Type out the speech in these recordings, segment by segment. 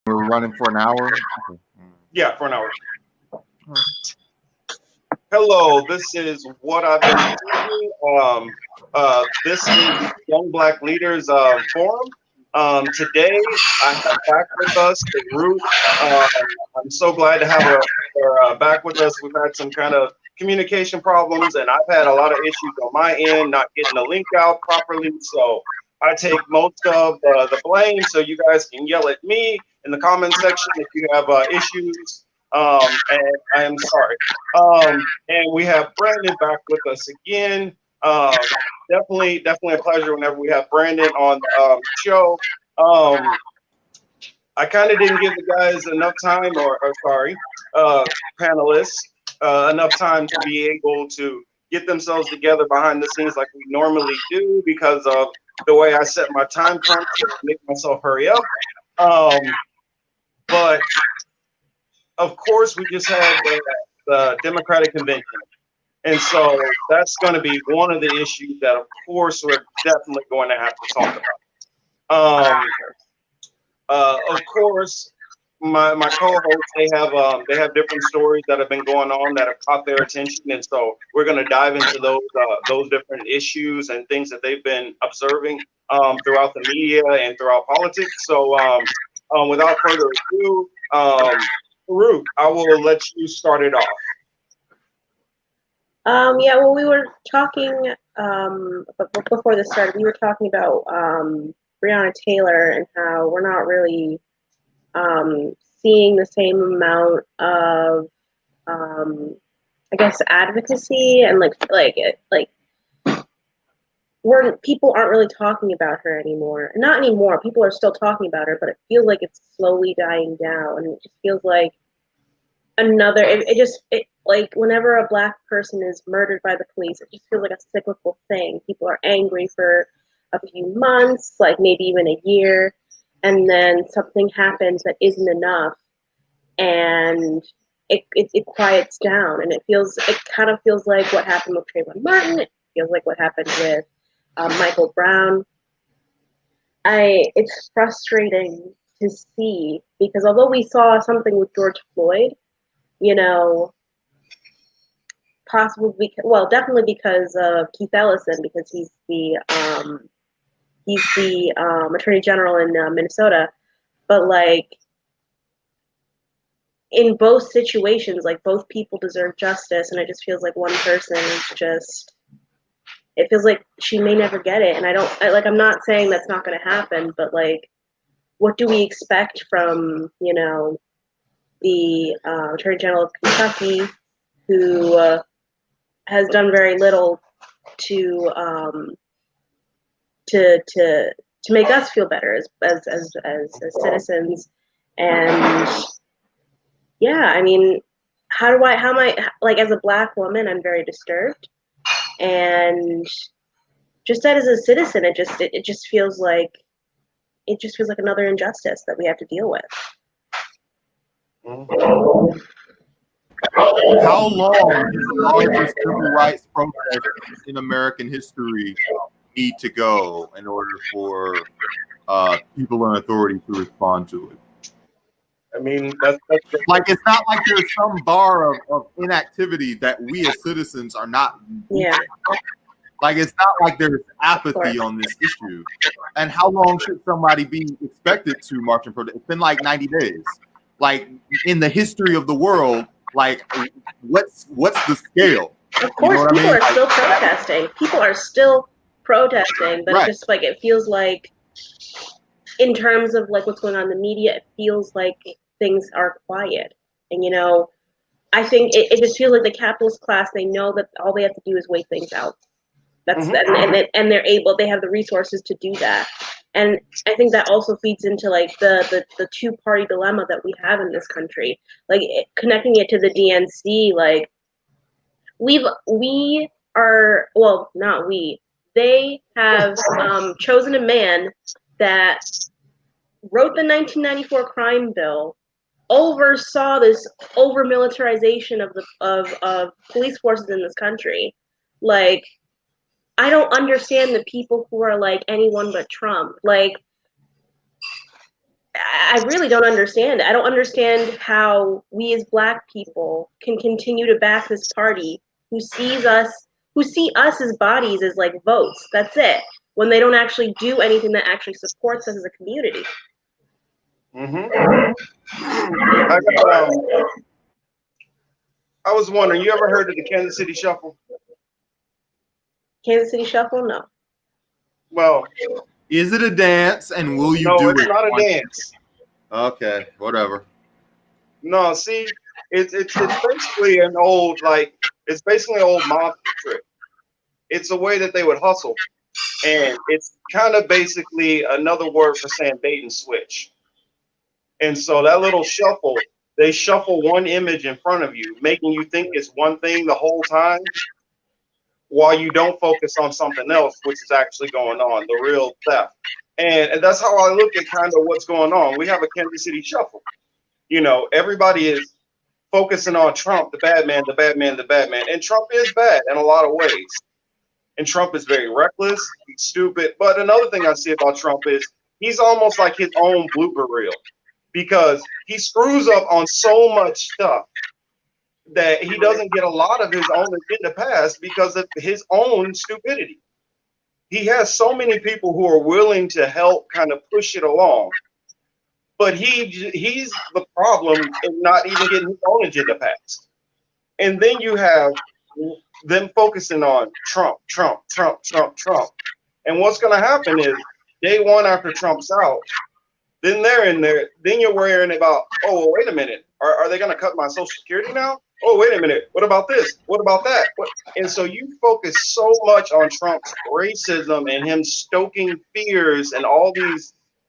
We're running for an hour. Okay. Yeah, for an hour. Hello, this is what I've been doing. This is Young Black Leaders Forum. Today, I have back with us the group. I'm so glad to have her back with us. We've had some kind of communication problems, and I've had a lot of issues on my end, not getting the link out properly. So I take most of the blame. So you guys can yell at me in the comment section if you have issues. And I am sorry. And we have Brandon back with us again. Definitely a pleasure whenever we have Brandon on the show. I kind of didn't give the guys enough time, or sorry, panelists, enough time to be able to get themselves together behind the scenes like we normally do because of the way I set my time crunch to make myself hurry up. But of course, we just had the Democratic Convention. And so that's going to be one of the issues that, of course, we're definitely going to have to talk about. Of course, my co-hosts, they have different stories that have been going on that have caught their attention, and so we're going to dive into those different issues and things that they've been observing throughout the media and throughout politics. So without further ado, Farouk, I will let you start it off. Yeah, well, we were talking before this started. We were talking about Breonna Taylor and how we're not really seeing the same amount of, I guess, advocacy and people aren't really talking about her anymore. Not anymore. People are still talking about her, but it feels like it's slowly dying down, and it just feels like another. Like whenever a Black person is murdered by the police, it just feels like a cyclical thing. People are angry for a few months, like maybe even a year, and then something happens that isn't enough, and it quiets down, and it kind of feels like what happened with Trayvon Martin. It feels like what happened with Michael Brown. It's frustrating to see because although we saw something with George Floyd, you know, definitely because of Keith Ellison, because he's the Attorney General in Minnesota. But like in both situations, like both people deserve justice, and it just feels like one person is it feels like she may never get it. And I'm not saying that's not going to happen, but like, what do we expect from, the Attorney General of Kentucky, who has done very little to make us feel better as citizens? And yeah, I mean, how am I, like, as a Black woman, I'm very disturbed, and just that as a citizen, it just feels like another injustice that we have to deal with. How long does the largest civil rights protest in American history need to go in order for people in authority to respond to it? I mean, that's like, it's not like there's some bar of inactivity that we as citizens are not Yeah. Like, it's not like there's apathy on this issue. And how long should somebody be expected to march and protest? It's been like 90 days. Like, in the history of the world, like, what's the scale? Of course, you know people are still protesting. People are still protesting, but right. It's just like, it feels like, in terms of like what's going on in the media, it feels like things are quiet. And I think it just feels like the capitalist class, they know that all they have to do is wait things out. That's and they have the resources to do that. And I think that also feeds into like the two-party dilemma that we have in this country. Like, connecting it to the DNC, like they have chosen a man that wrote the 1994 crime bill, oversaw this over-militarization of police forces in this country. Like, I don't understand the people who are like anyone but Trump. Like, I really don't understand. I don't understand how we as Black people can continue to back this party who sees us, who see us as bodies as like votes. That's it. When they don't actually do anything that actually supports us as a community. Mm-hmm. I was wondering, you ever heard of the Kansas City Shuffle? Kansas City Shuffle? No. Well, is it a dance, and will you no, do it's it? not a dance. Okay, whatever. No, see, it's basically an old it's basically an old mob trick. It's a way that they would hustle, and it's kind of basically another word for saying bait and switch. And so that little shuffle, they shuffle one image in front of you, making you think it's one thing the whole time, while you don't focus on something else, which is actually going on, the real theft. And that's how I look at kind of what's going on. We have a Kansas City Shuffle. You know, everybody is focusing on Trump, the bad man, the bad man, the bad man. And Trump is bad in a lot of ways. And Trump is very reckless, he's stupid. But another thing I see about Trump is he's almost like his own blooper reel, because he screws up on so much stuff that he doesn't get a lot of his own agenda passed because of his own stupidity. He has so many people who are willing to help kind of push it along, but he's the problem in not even getting his own agenda passed. And then you have them focusing on Trump, Trump, Trump, Trump, Trump. And what's going to happen is day one after Trump's out, then they're in there. Then you're worrying about, oh, well, wait a minute. Are they going to cut my Social Security now? Oh, wait a minute. What about this? What about that? And so you focus so much on Trump's racism and him stoking fears and all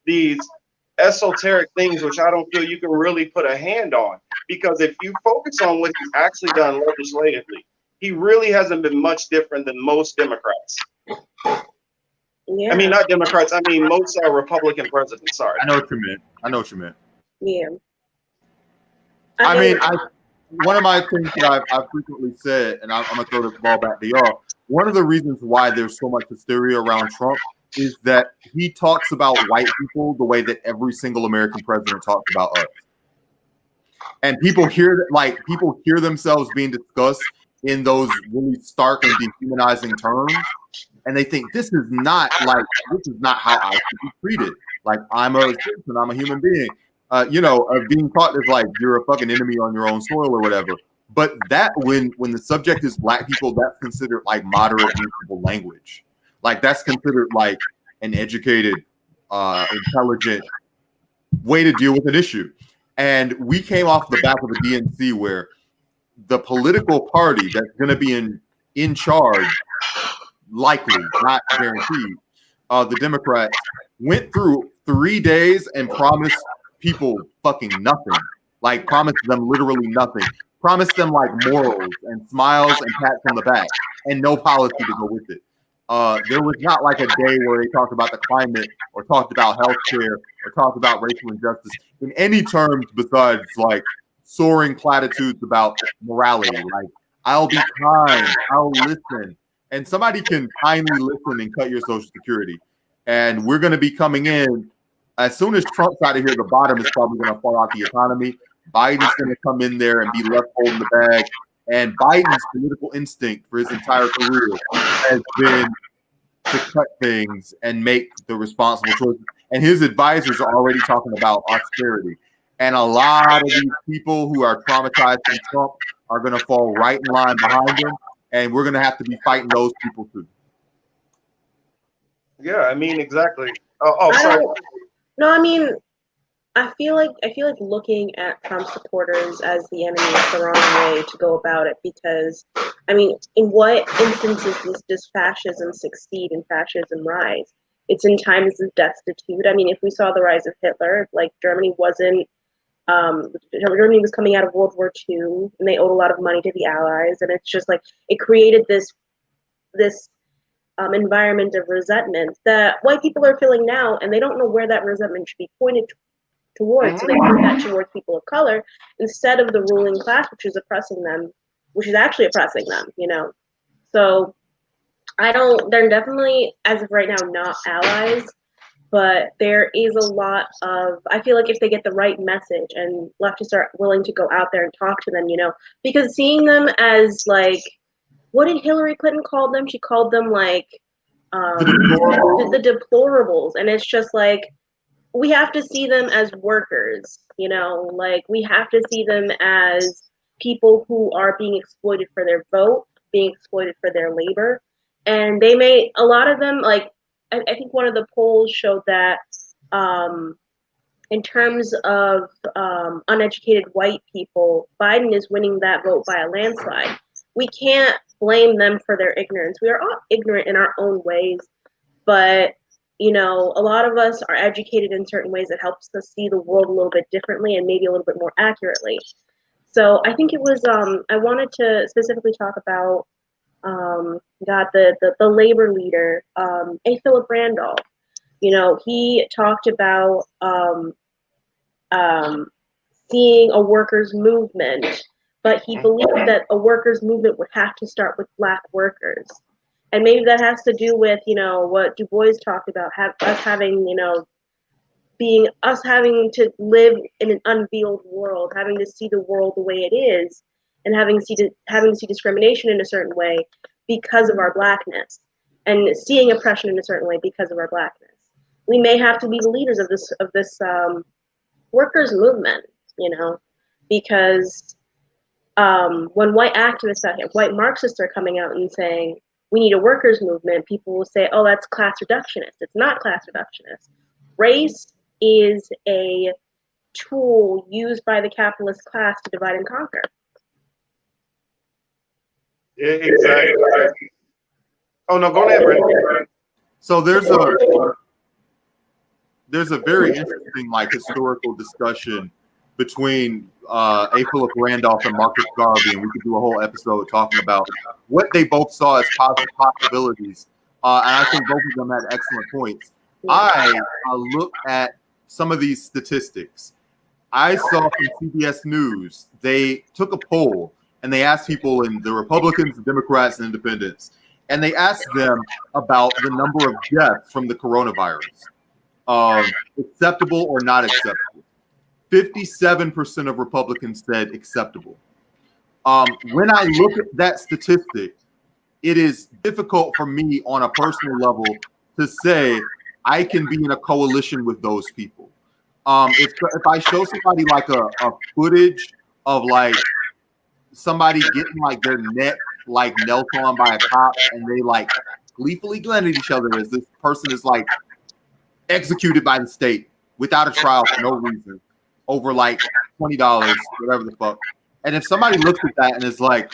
these esoteric things, which I don't feel you can really put a hand on. Because if you focus on what he's actually done legislatively, he really hasn't been much different than most Democrats. Yeah. I mean, not Democrats. I mean, most Republican presidents. Sorry. I know what you meant. Yeah. I mean, one of my things that I've frequently said, and I'm going to throw this ball back to y'all, one of the reasons why there's so much hysteria around Trump is that he talks about white people the way that every single American president talks about us. And people hear themselves being discussed in those really stark and dehumanizing terms, and they think this is not how I should be treated. Like, I'm a citizen, I'm a human being. Being taught as like you're a fucking enemy on your own soil or whatever. But that when the subject is Black people, that's considered like moderate, reasonable language. Like, that's considered like an educated, intelligent way to deal with an issue. And we came off the back of the DNC where the political party that's going to be in charge, likely, not guaranteed, the Democrats went through 3 days and promised people fucking nothing. Like, promised them literally nothing. Promised them like morals and smiles and pats on the back and no policy to go with it. There was not like a day where they talked about the climate or talked about healthcare or talked about racial injustice in any terms besides like soaring platitudes about morality. Like, I'll be kind, I'll listen. And somebody can kindly listen and cut your Social Security. And we're going to be coming in. As soon as Trump's out of here, the bottom is probably going to fall out the economy. Biden's going to come in there and be left holding the bag. And Biden's political instinct for his entire career has been to cut things and make the responsible choices. And his advisors are already talking about austerity. And a lot of these people who are traumatized from Trump are going to fall right in line behind him. And we're going to have to be fighting those people too. Yeah, I mean, exactly. Sorry. No, I mean, I feel like looking at Trump supporters as the enemy is the wrong way to go about it, because, I mean, in what instances does fascism succeed and fascism rise? It's in times of destitute. I mean, if we saw the rise of Hitler, like Germany was coming out of World War II, and they owed a lot of money to the Allies, and it's just like it created this environment of resentment that white people are feeling now, and they don't know where that resentment should be pointed towards. So they point that towards people of color instead of the ruling class, which is actually oppressing them, you know. So they're definitely, as of right now, not allies. but there is a lot of, I feel like if they get the right message and leftists are willing to go out there and talk to them, because seeing them as like, what did Hillary Clinton call them? She called them like the deplorables. And it's just like, we have to see them as workers, like we have to see them as people who are being exploited for their vote, being exploited for their labor. And a lot of them, like, I think one of the polls showed that in terms of uneducated white people, Biden is winning that vote by a landslide. We can't blame them for their ignorance. We are all ignorant in our own ways, but a lot of us are educated in certain ways that helps us see the world a little bit differently and maybe a little bit more accurately. So I think it was, I wanted to specifically talk about the labor leader, A. Philip Randolph. He talked about seeing a workers' movement, but he believed that a workers' movement would have to start with Black workers. And maybe that has to do with, what Du Bois talked about, us having to live in an unveiled world, having to see the world the way it is, and having to see discrimination in a certain way because of our Blackness, and seeing oppression in a certain way because of our Blackness. We may have to be the leaders of this workers' movement, because when white activists out here, white Marxists are coming out and saying, we need a workers' movement, people will say, oh, that's class reductionist. It's not class reductionist. Race is a tool used by the capitalist class to divide and conquer. Yeah, exactly. Oh, no, go ahead, Brandon. So there's a very interesting historical discussion between A. Philip Randolph and Marcus Garvey, and we could do a whole episode talking about what they both saw as positive possibilities. And I think both of them had excellent points. I look at some of these statistics. I saw from CBS News, they took a poll and they asked people, in the Republicans, the Democrats, and Independents, and they asked them about the number of deaths from the coronavirus. Acceptable or not acceptable? 57% of Republicans said acceptable. When I look at that statistic, it is difficult for me on a personal level to say I can be in a coalition with those people. If I show somebody like a footage of like somebody getting like their neck like knelt on by a cop and they like gleefully glare at each other as this person is like executed by the state without a trial for no reason over like $20, whatever the fuck. And if somebody looks at that and is like,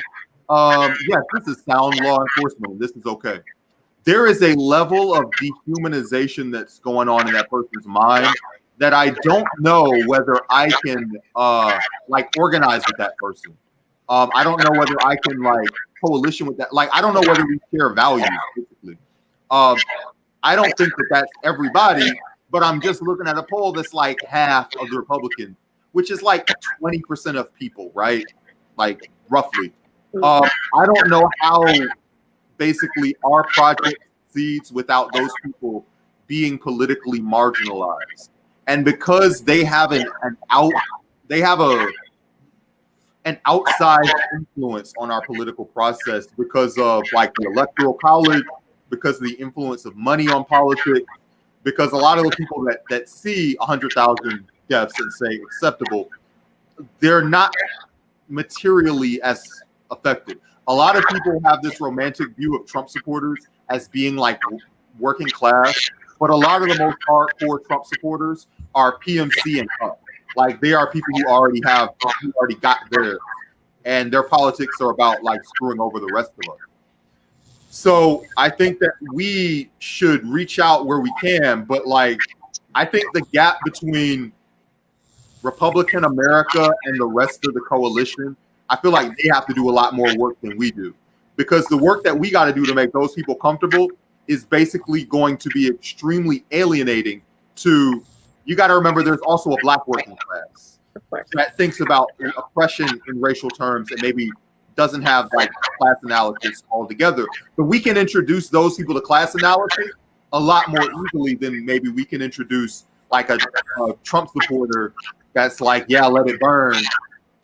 yes, this is sound law enforcement, this is okay, there is a level of dehumanization that's going on in that person's mind that I don't know whether I can like organize with that person. I don't know whether I can like coalition with that. Like, I don't know whether we share values, basically. I don't think that that's everybody, but I'm just looking at a poll that's like half of the Republicans, which is like 20% of people, right? Like roughly. I don't know how basically our project succeeds without those people being politically marginalized. And because they have an outsized influence on our political process because of like the Electoral College, because of the influence of money on politics, because a lot of the people that see 100,000 deaths and say acceptable, they're not materially as affected. A lot of people have this romantic view of Trump supporters as being like working class, but a lot of the most hardcore Trump supporters are PMC and up. Like they are people who already got theirs, and their politics are about like screwing over the rest of us. So I think that we should reach out where we can, but like I think the gap between Republican America and the rest of the coalition, I feel like they have to do a lot more work than we do, because the work that we got to do to make those people comfortable is basically going to be extremely alienating to. You got to remember there's also a Black working class that thinks about oppression in racial terms and maybe doesn't have like class analysis altogether. But we can introduce those people to class analysis a lot more easily than maybe we can introduce like a Trump supporter that's like, yeah, let it burn.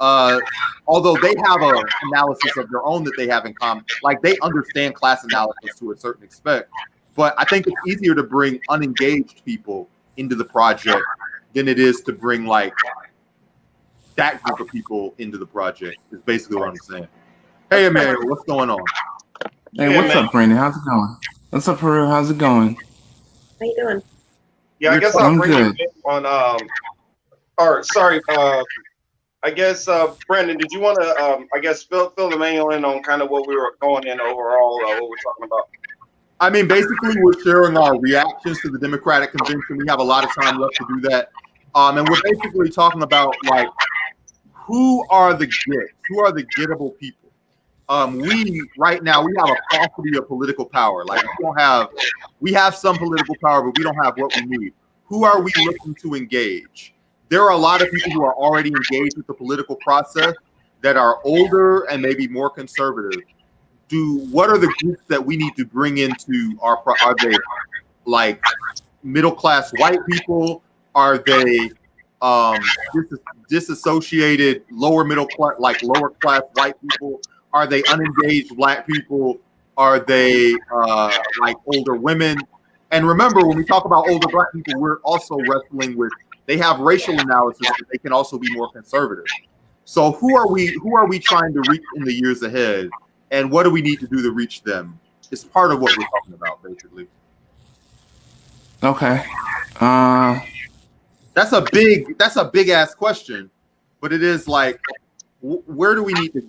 Although they have a analysis of their own that they have in common, like they understand class analysis to a certain extent. But I think it's easier to bring unengaged people into the project than it is to bring like that group of people into the project. Is basically what I'm saying. Hey, Emmanuel, what's going on? Hey, what's up, Brandon? How's it going? What's up, Peru? How's it going? How you doing? Yeah, I guess I'll bring you in on or sorry, I guess Brandon, did you want to I guess fill the manual in on kind of what we were going in overall, what we're talking about? I mean, basically, we're sharing our reactions to the Democratic Convention. We have a lot of time left to do that, and we're basically talking about like who are the gets, who are the gettable people. We right now we have a paucity of political power. Like we have some political power, but we don't have what we need. Who are we looking to engage? There are a lot of people who are already engaged with the political process that are older and maybe more conservative. What are the groups that we need to bring into are they like middle class white people? Are they disassociated lower middle class, like lower class white people? Are they unengaged black people? Are they like older women? And remember, when we talk about older black people, we're also wrestling with, they have racial analysis, but they can also be more conservative. So who are we trying to reach in the years ahead? And what do we need to do to reach them? It's part of what we're talking about, basically. Okay. That's a big ass question, but it is like, where do we need to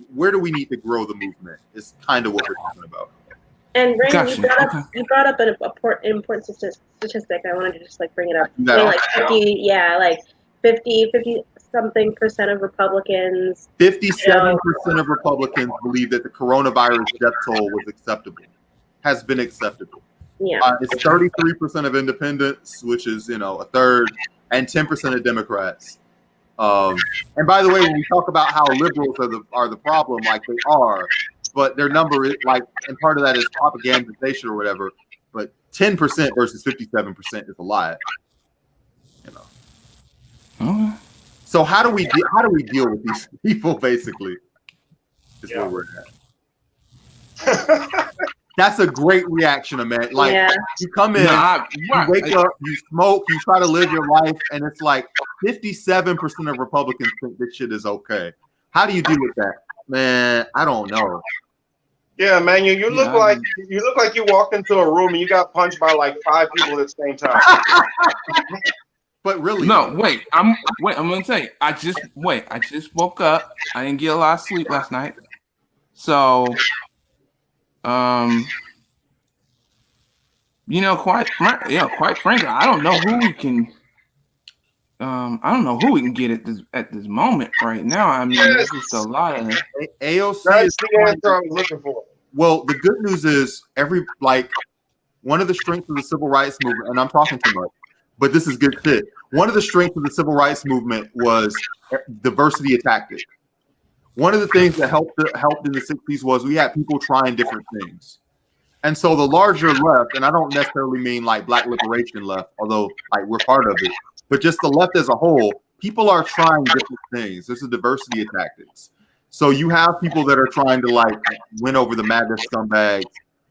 grow the movement? Is kind of what we're talking about. And Brandon, Gotcha. you brought up an important statistic. I wanted to just like bring it up. Like 50 something percent of Republicans. 57% of Republicans believe that the coronavirus death toll was acceptable, has been acceptable. Yeah. It's 33% of independents, which is a third, and 10% of Democrats. And by the way, when we talk about how liberals are the problem, like they are, but their number is like, and part of that is propagandization or whatever. But 10% versus 57% is a lot. Okay. So how do we deal with these people? Basically, is where we're at. That's a great reaction, man. Like you come in, you wake up, you smoke, you try to live your life, and it's like 57% of Republicans think this shit is okay. How do you deal with that, man? I don't know. Yeah, man, you look like you walked into a room and you got punched by like 5 people at the same time. But really, no. Wait, I'm gonna tell you. I just woke up. I didn't get a lot of sleep last night, so quite frankly, I don't know who we can. I don't know who we can get at this moment right now. I mean, there's just a lot of AOC. That's the answer I was looking for. Well, the good news is one of the strengths of the civil rights movement, and I'm talking too much, but this is good shit. One of the strengths of the civil rights movement was diversity of tactics. One of the things that helped in the 60s was we had people trying different things. And so the larger left, and I don't necessarily mean like black liberation left, although like we're part of it, but just the left as a whole, people are trying different things. There's a diversity of tactics. So you have people that are trying to like win over the MAGA scumbags.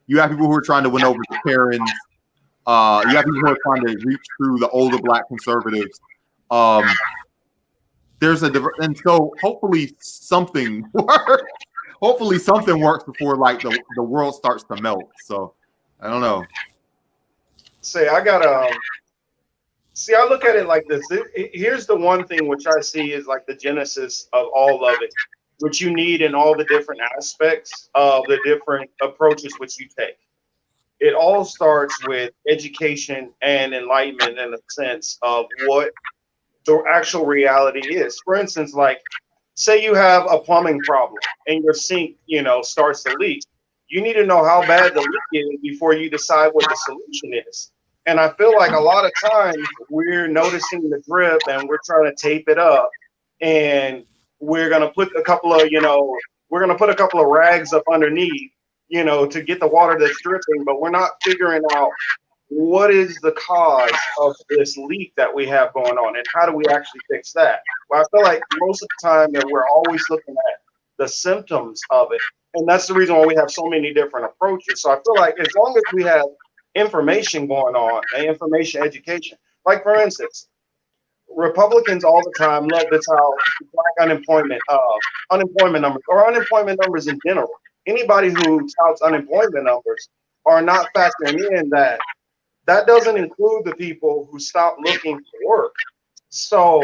You have people who are trying to win over the Karens. You have people who are trying to reach through the older black conservatives. And so hopefully something works. Hopefully something works before like the world starts to melt. So I don't know. I look at it like this. Here's the one thing which I see is like the genesis of all of it, which you need in all the different aspects of the different approaches which you take. It all starts with education and enlightenment in a sense of what the actual reality is. For instance, like say you have a plumbing problem and your sink, starts to leak. You need to know how bad the leak is before you decide what the solution is. And I feel like a lot of times we're noticing the drip and we're trying to tape it up, and we're gonna put a couple of rags up underneath, to get the water that's dripping, but we're not figuring out what is the cause of this leak that we have going on, and how do we actually fix that? Well, I feel like most of the time that we're always looking at the symptoms of it, and that's the reason why we have so many different approaches. So I feel like as long as we have information going on and information education, like for instance, Republicans all the time love to tout black unemployment numbers or unemployment numbers in general. Anybody who touts unemployment numbers are not factoring in that that doesn't include the people who stop looking for work. So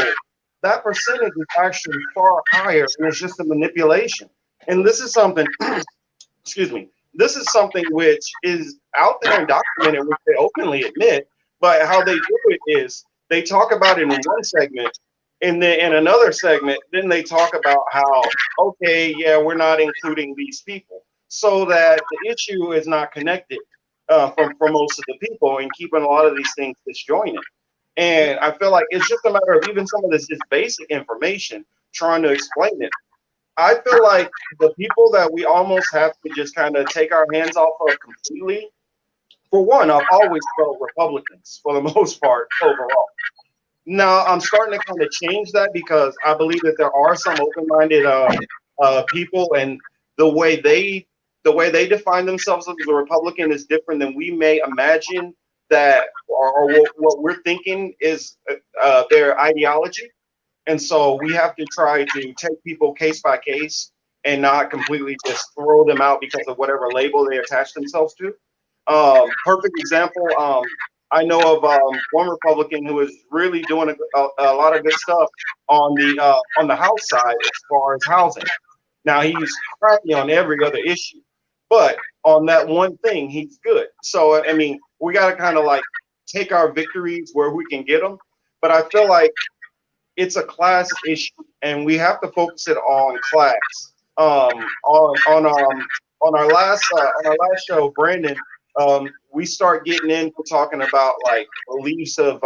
that percentage is actually far higher, and it's just a manipulation. And this is something, excuse me, this is something which is out there and documented, which they openly admit. But how they do it is they talk about it in one segment, and then in another segment, then they talk about how, okay, yeah, we're not including these people, so that the issue is not connected for most of the people, and keeping a lot of these things disjointed. And I feel like it's just a matter of even some of this just basic information trying to explain it. I feel like the people that we almost have to just kind of take our hands off of completely, for one, I've always felt Republicans for the most part overall. Now I'm starting to kind of change that because I believe that there are some open-minded people, and the way they define themselves as a Republican is different than we may imagine that, or what we're thinking is their ideology. And so we have to try to take people case by case and not completely just throw them out because of whatever label they attach themselves to. Perfect example. I know of one Republican who is really doing a lot of good stuff on the House side as far as housing. Now he's crappy on every other issue, but on that one thing, he's good. So I mean, we got to kind of like take our victories where we can get them. But I feel like it's a class issue, and we have to focus it on class. On our last show, Brandon, we start getting into talking about like beliefs of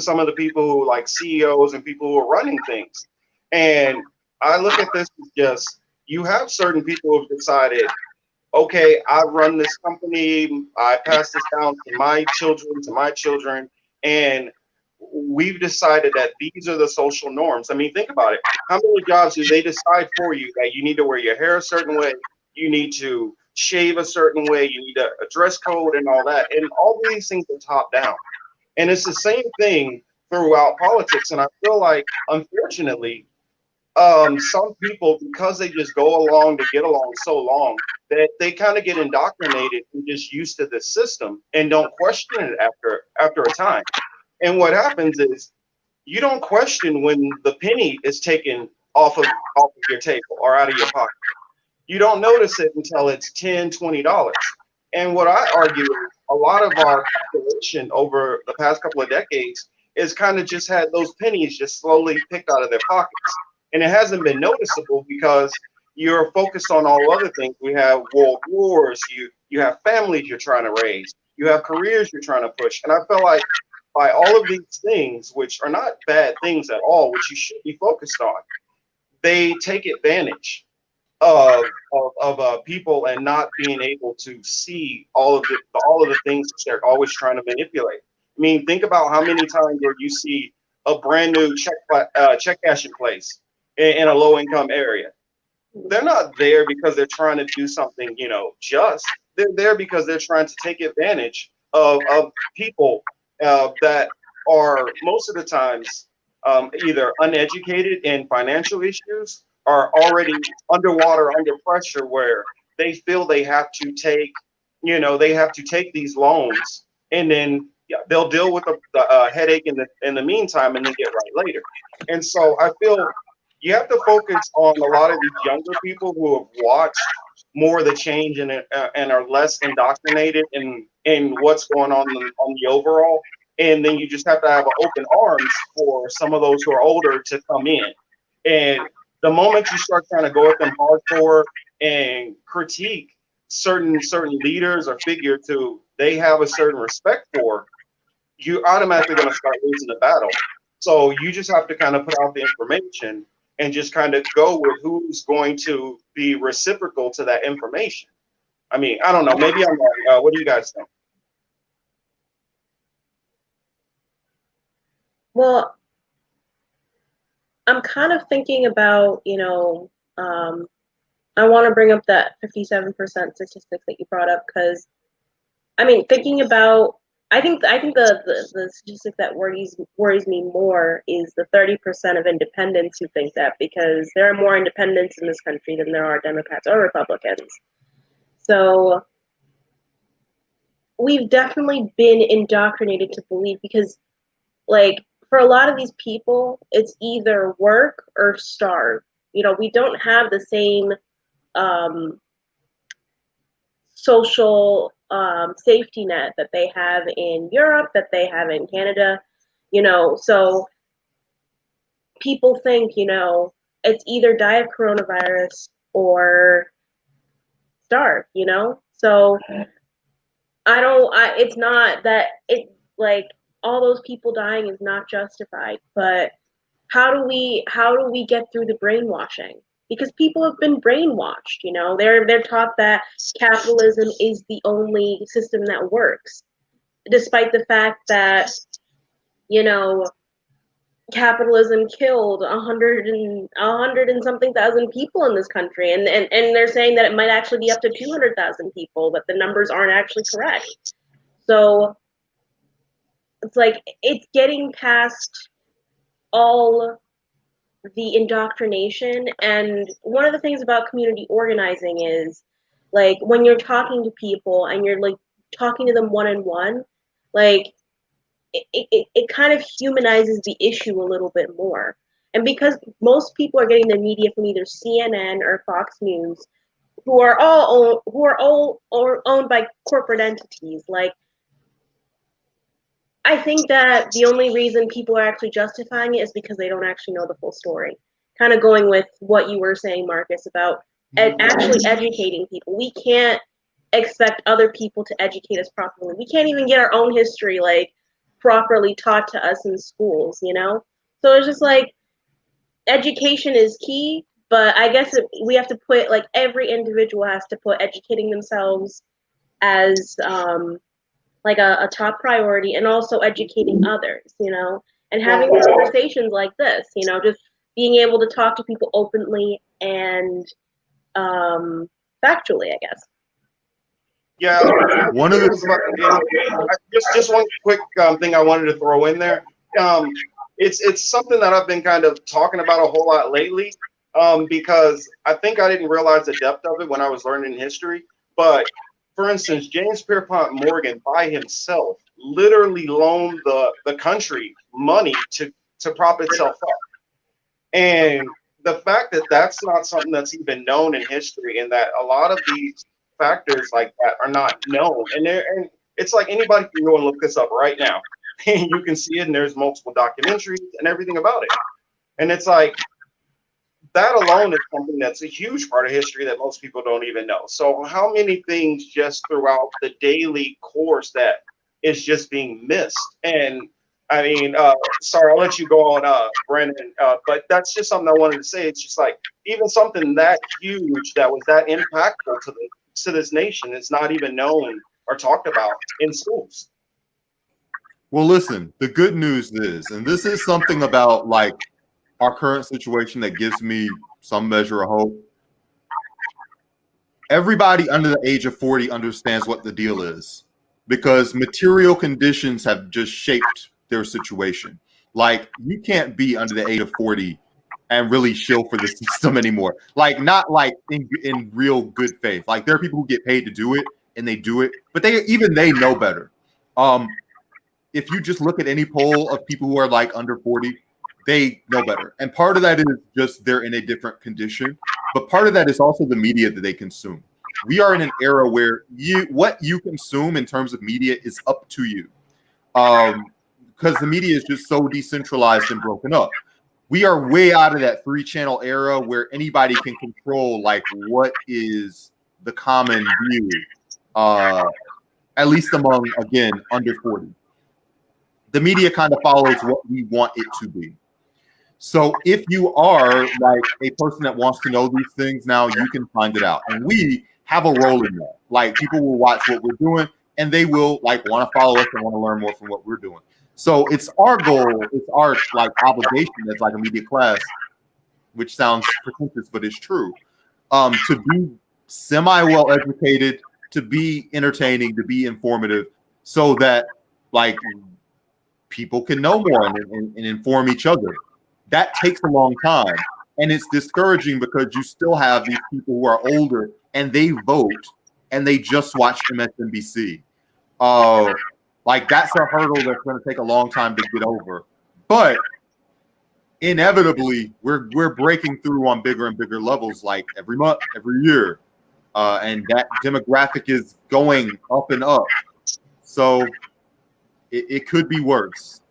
some of the people who like CEOs and people who are running things. And I look at this as just you have certain people who have decided, okay, I run this company, I pass this down to my children, and we've decided that these are the social norms. I mean, think about it. How many jobs do they decide for you that you need to wear your hair a certain way, you need to shave a certain way, you need a dress code and all that, and all these things are top down. And it's the same thing throughout politics. And I feel like, unfortunately, some people, because they just go along to get along so long, that they kind of get indoctrinated and just used to the system and don't question it after a time. And what happens is you don't question when the penny is taken off of your table or out of your pocket. You don't notice it until it's $10, $20. And what I argue is a lot of our population over the past couple of decades is kind of just had those pennies just slowly picked out of their pockets. And it hasn't been noticeable because you're focused on all other things. We have world wars, you have families you're trying to raise, you have careers you're trying to push. And I feel like by all of these things, which are not bad things at all, which you should be focused on, they take advantage of people and not being able to see all of the things that they're always trying to manipulate. I mean, think about how many times where you see a brand new check cashing place in a low income area. They're not there because they're trying to do something, just. They're there because they're trying to take advantage of people that are most of the times either uneducated in financial issues or already underwater, under pressure, where they feel they have to take these loans, and then they'll deal with the headache in the meantime, and then get right later. And so I feel you have to focus on a lot of these younger people who have watched more of the change and are less indoctrinated in what's going on the overall. And then you just have to have open arms for some of those who are older to come in. And the moment you start trying to go at them hardcore and critique certain leaders or figures who they have a certain respect for, you're automatically going to start losing the battle. So you just have to kind of put out the information and just kind of go with who's going to be reciprocal to that information. I mean, I don't know. Maybe I'm wrong. What do you guys think? Well, I'm kind of thinking about, I want to bring up that 57% statistic that you brought up because, I mean, thinking about, I think the statistic that worries me more is the 30% of independents who think that, because there are more independents in this country than there are Democrats or Republicans. So we've definitely been indoctrinated to believe, because, like, for a lot of these people, it's either work or starve. We don't have the same um, social safety net that they have in Europe, that they have in Canada. So people think, it's either die of coronavirus or starve. So it's not that like all those people dying is not justified, but how do we get through the brainwashing? Because people have been brainwashed. They're taught that capitalism is the only system that works, despite the fact that you know capitalism killed a hundred and something thousand people in this country, and they're saying that it might actually be up to 200,000 people, that the numbers aren't actually correct. So it's like it's getting past all the indoctrination. And one of the things about community organizing is, like, when you're talking to people and you're like talking to them one on one, like it kind of humanizes the issue a little bit more. And because most people are getting their media from either CNN or Fox News, who are all owned by corporate entities, like, I think that the only reason people are actually justifying it is because they don't actually know the full story. Kind of going with what you were saying, Marcus, about actually educating people. We can't expect other people to educate us properly. We can't even get our own history, like, properly taught to us in schools. So it's just like education is key, but I guess we have to put, like, every individual has to put educating themselves as like a top priority, and also educating others, and having conversations like this, just being able to talk to people openly and factually, I guess. Yeah, One of the just one quick thing I wanted to throw in there. It's something that I've been kind of talking about a whole lot lately, because I think I didn't realize the depth of it when I was learning history. But for instance, James Pierpont Morgan by himself literally loaned the country money to prop itself up. And the fact that that's not something that's even known in history, and that a lot of these factors like that are not known, and it's like anybody can go and look this up right now, and you can see it, and there's multiple documentaries and everything about it. And it's like, that alone is something that's a huge part of history that most people don't even know. So how many things just throughout the daily course that is just being missed? And I mean, sorry, I'll let you go on, Brandon, but that's just something I wanted to say. It's just like, even something that huge that was that impactful to this nation is not even known or talked about in schools. Well, listen, the good news is, and this is something about, like, our current situation that gives me some measure of hope. Everybody under the age of 40 understands what the deal is, because material conditions have just shaped their situation. Like, you can't be under the age of 40 and really shill for the system anymore. Like, not like in real good faith. Like, there are people who get paid to do it and they do it, but they know better. If you just look at any poll of people who are like under 40, they know better. And part of that is just they're in a different condition, but part of that is also the media that they consume. We are in an era where what you consume in terms of media is up to you, because the media is just so decentralized and broken up. We are way out of that 3-channel era where anybody can control, like, what is the common view, at least among, again, under 40. The media kind of follows what we want it to be. So if you are like a person that wants to know these things now, you can find it out. And we have a role in that. Like, people will watch what we're doing and they will, like, want to follow us and want to learn more from what we're doing. So it's our goal, it's our like obligation as like a media class, which sounds pretentious, but it's true, to be semi well educated, to be entertaining, to be informative, so that like people can know more and inform each other. That takes a long time. And it's discouraging because you still have these people who are older and they vote and they just watch MSNBC. Like that's a hurdle that's going to take a long time to get over. But inevitably, we're breaking through on bigger and bigger levels, like every month, every year. And that demographic is going up and up. So it could be worse.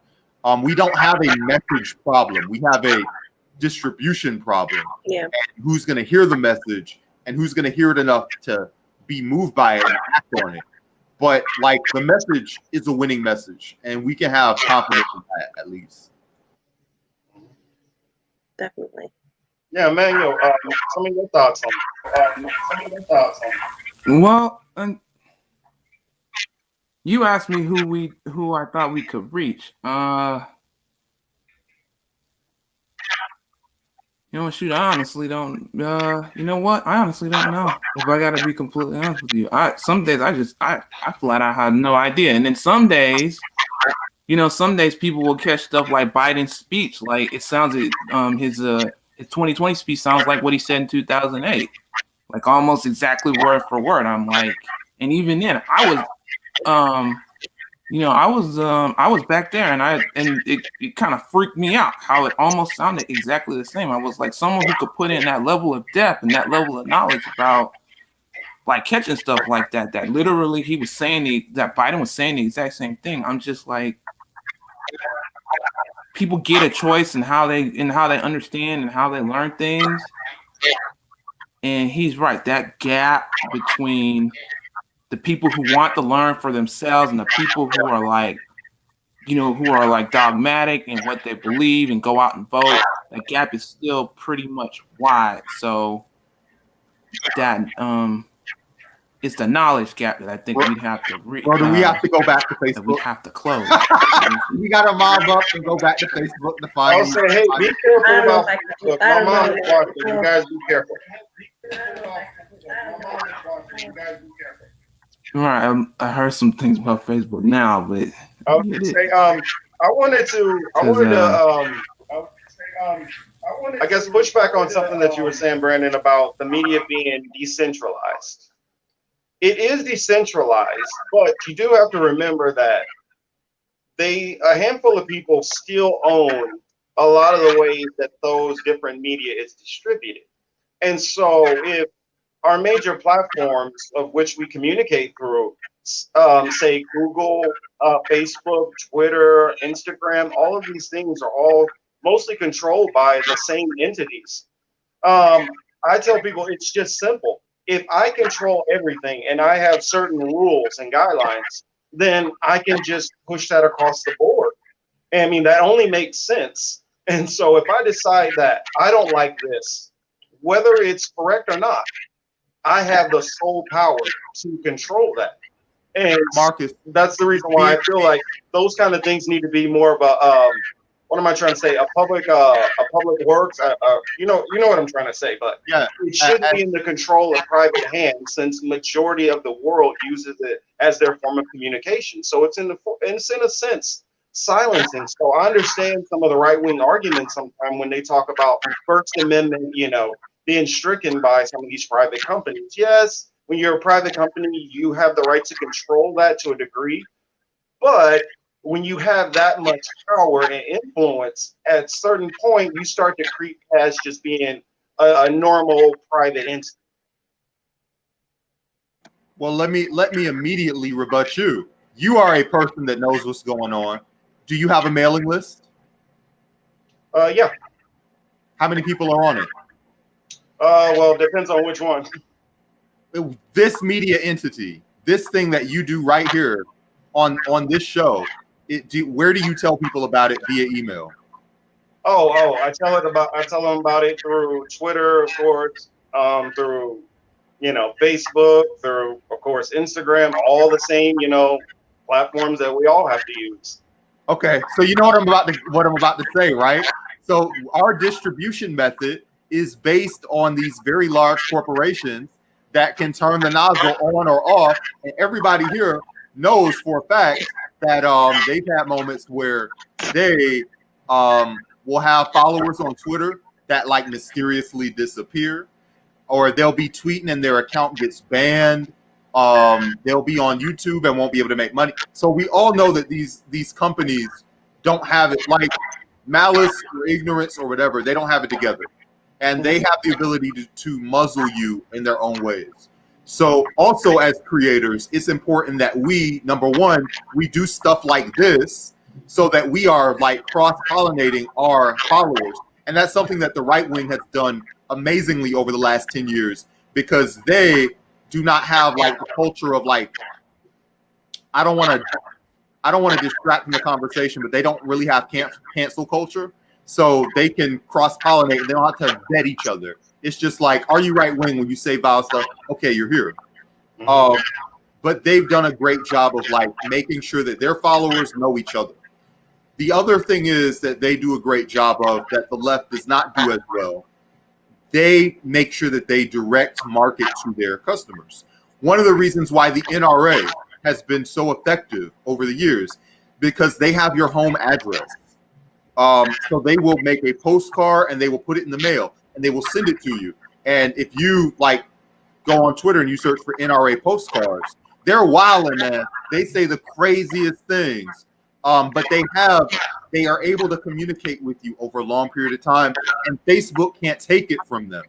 We don't have a message problem. We have a distribution problem. Yeah. And who's going to hear the message and who's going to hear it enough to be moved by it and act on it. But like the message is a winning message, and we can have confidence in that at least. Definitely. Yeah, Manuel, some of your thoughts on Well, you asked me who I thought we could reach. You know, shoot, I honestly don't. You know what? I honestly don't know. If I got to be completely honest with you, some days I flat out have no idea, and then some days, you know, some days people will catch stuff like Biden's speech, like it sounds his 2020 speech sounds like what he said in 2008, like almost exactly word for word. I'm like, and even then, I was, I was back there, and it kind of freaked me out how it almost sounded exactly the same. I was like, someone who could put in that level of depth and that level of knowledge about like catching stuff like that. That literally he was saying that Biden was saying the exact same thing. I'm just like, people get a choice in how they understand and how they learn things. And he's right. That gap between the people who want to learn for themselves and the people who are like, you know, who are like dogmatic in what they believe and go out and vote, that gap is still pretty much wide. So that it's the knowledge gap that I think we'd have to Well, do we have to go back to Facebook? We have to close. We got to mob up and go back to Facebook to find. I'll say, hey, be careful about Facebook. My mom is watching. You guys be careful. All right, I heard some things about Facebook now, but I wanted to I guess push back on something that you were saying, Brandon, about the media being decentralized. It is decentralized, but you do have to remember that a handful of people still own a lot of the ways that those different media is distributed. And so if our major platforms of which we communicate through, say Google, Facebook, Twitter, Instagram, all of these things are all mostly controlled by the same entities. I tell people it's just simple. If I control everything and I have certain rules and guidelines, then I can just push that across the board. I mean, that only makes sense. And so if I decide that I don't like this, whether it's correct or not, I have the sole power to control that. And Marcus, that's the reason why I feel like those kind of things need to be more of a what am I trying to say? A public works. You know what I'm trying to say. But yeah, it shouldn't be in the control of private hands, since majority of the world uses it as their form of communication. So it's in a sense silencing. So I understand some of the right wing arguments sometimes when they talk about First Amendment, you know, being stricken by some of these private companies. Yes, when you're a private company, you have the right to control that to a degree, but when you have that much power and influence, at a certain point, you start to creep past just being a normal private entity. Well, let me immediately rebut you. You are a person that knows what's going on. Do you have a mailing list? Yeah. How many people are on it? Well, it depends on which one. This media entity, this thing that you do right here on this show, where do you tell people about it via email? I tell them about it through Twitter, of course, through Facebook, through of course Instagram, all the same platforms that we all have to use. Okay, so you know what I'm about to say, right? So our distribution method is based on these very large corporations that can turn the nozzle on or off, and everybody here knows for a fact that they've had moments where they will have followers on Twitter that like mysteriously disappear, or they'll be tweeting and their account gets banned. They'll be on YouTube and won't be able to make money. So we all know that these companies don't have it, like malice or ignorance or whatever. They don't have it together, and they have the ability to muzzle you in their own ways. So also as creators, it's important that we, number one, we do stuff like this so that we are like cross-pollinating our followers. And that's something that the right wing has done amazingly over the last 10 years, because they do not have like a culture of like, I don't want to distract from the conversation, but they don't really have cancel culture. So they can cross-pollinate. They don't have to vet each other. It's just like, are you right wing when you say vile stuff? Okay, you're here. But they've done a great job of like making sure that their followers know each other. The other thing is that they do a great job of that the left does not do as well. They make sure that they direct market to their customers. One of the reasons why the NRA has been so effective over the years, because they have your home address. So they will make a postcard and they will put it in the mail and they will send it to you. And if you like go on Twitter and you search for NRA postcards, they're wilding, man. They say the craziest things. But they are able to communicate with you over a long period of time, and Facebook can't take it from them,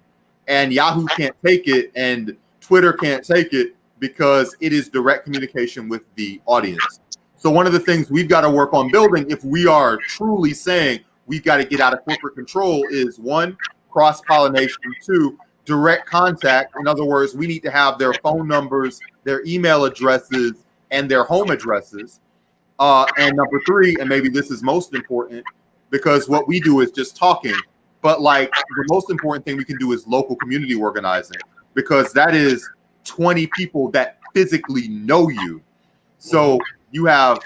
and Yahoo can't take it, and Twitter can't take it, because it is direct communication with the audience. So one of the things we've got to work on building, if we are truly saying we've got to get out of corporate control, is one, cross-pollination, two, direct contact. In other words, we need to have their phone numbers, their email addresses, and their home addresses. And number three, and maybe this is most important, because what we do is just talking, but like the most important thing we can do is local community organizing, because that is 20 people that physically know you. So you have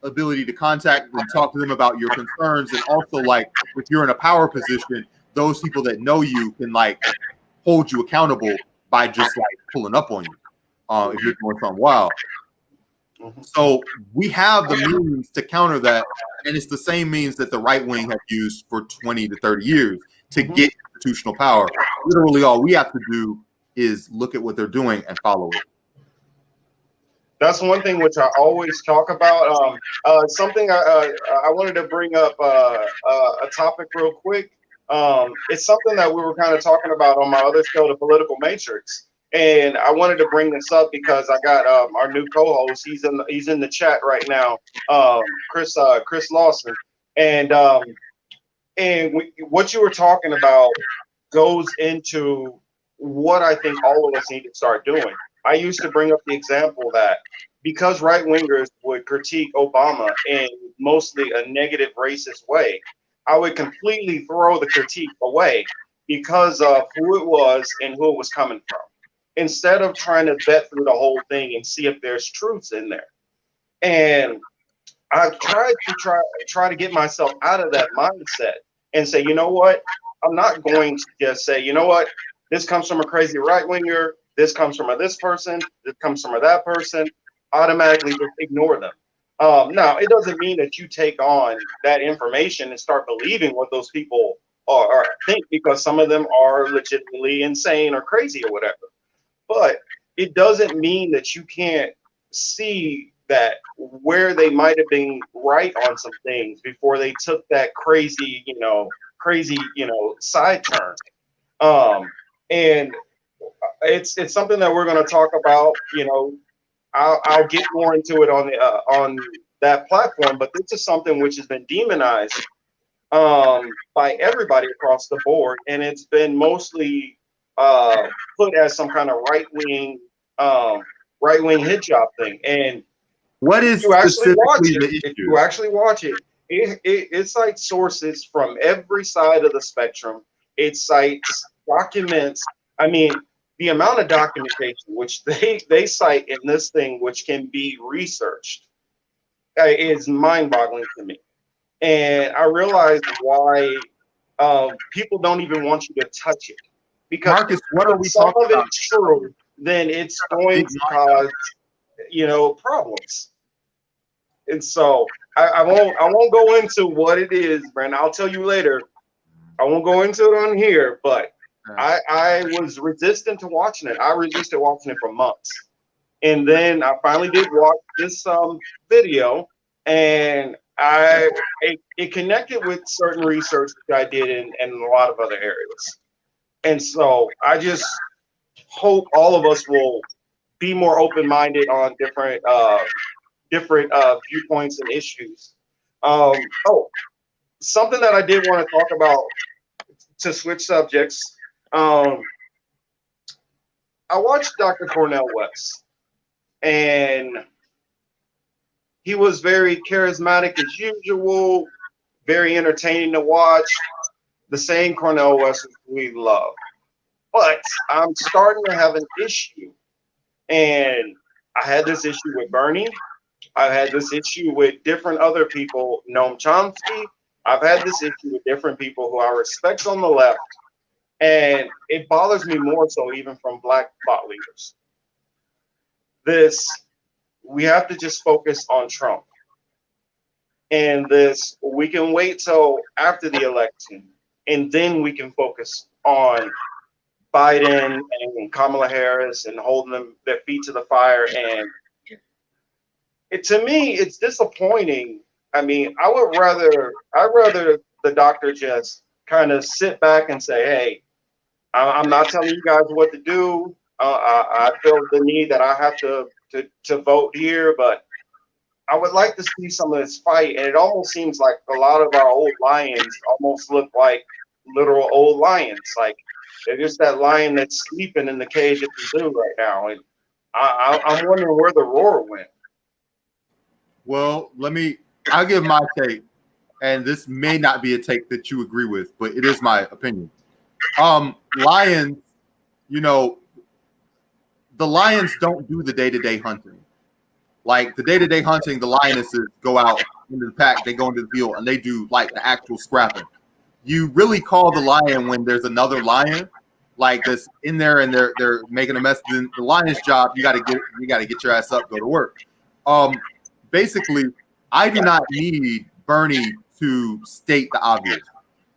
ability to contact and talk to them about your concerns. And also, like, if you're in a power position, those people that know you can like hold you accountable by just like pulling up on you if you're doing something wild. So we have the means to counter that, and it's the same means that the right wing have used for 20 to 30 years to get institutional power. Literally all we have to do is look at what they're doing and follow it. That's one thing which I always talk about. Something I wanted to bring up a topic real quick. It's something that we were kind of talking about on my other show, The Political Matrix. And I wanted to bring this up because I got our new co-host. He's in the chat right now, Chris Lawson, and what you were talking about goes into what I think all of us need to start doing. I used to bring up the example that because right wingers would critique Obama in mostly a negative racist way, I would completely throw the critique away because of who it was and who it was coming from, instead of trying to vet through the whole thing and see if there's truths in there. And I try to get myself out of that mindset and say, you know what? I'm not going to just say, you know what? This comes from a crazy right winger. This comes from this person. This comes from that person. Automatically just ignore them. Now, it doesn't mean that you take on that information and start believing what those people are think, because some of them are legitimately insane or crazy or whatever. But it doesn't mean that you can't see that where they might have been right on some things before they took that crazy side turn. And it's something that we're going to talk about. I'll get more into it on that platform. But this is something which has been demonized by everybody across the board, and it's been mostly put as some kind of right wing hit job thing. And what is if you actually watch it, it cites sources from every side of the spectrum. It cites documents. I mean, the amount of documentation which they cite in this thing, which can be researched, is mind-boggling to me. And I realized why people don't even want you to touch it. Because Marcus, what are if we some talking of about? it's true, then it's going Big to mind. cause, problems. And so I won't go into what it is, Brandon. I'll tell you later. I won't go into it on here, but I was resistant to watching it. I resisted watching it for months. And then I finally did watch this video, and it connected with certain research that I did in a lot of other areas. And so I just hope all of us will be more open-minded on different viewpoints and issues. Oh, something that I did want to talk about to switch subjects. I watched Dr. Cornel West, and he was very charismatic as usual, very entertaining to watch. The same Cornel West we love. But I'm starting to have an issue. And I had this issue with Bernie. I've had this issue with different other people, Noam Chomsky. I've had this issue with different people who I respect on the left. And it bothers me more so even from Black thought leaders. We have to just focus on Trump. And we can wait till after the election, and then we can focus on Biden and Kamala Harris and holding their feet to the fire. And to me, it's disappointing. I mean, I'd rather the doctor just kind of sit back and say, hey, I'm not telling you guys what to do. I feel the need that I have to vote here, but I would like to see some of this fight. And it almost seems like a lot of our old lions almost look like literal old lions. Like they're just that lion that's sleeping in the cage at the zoo right now. And I'm wondering where the roar went. Well, I'll give my take, and this may not be a take that you agree with, but it is my opinion. Lions, the lions don't do the day-to-day hunting. Like the day-to-day hunting, the lionesses go out into the pack, they go into the field, and they do like the actual scrapping. You really call the lion when there's another lion like this in there and they're making a mess. Then the lion's job, you gotta get your ass up, go to work. Basically, I do not need Bernie to state the obvious.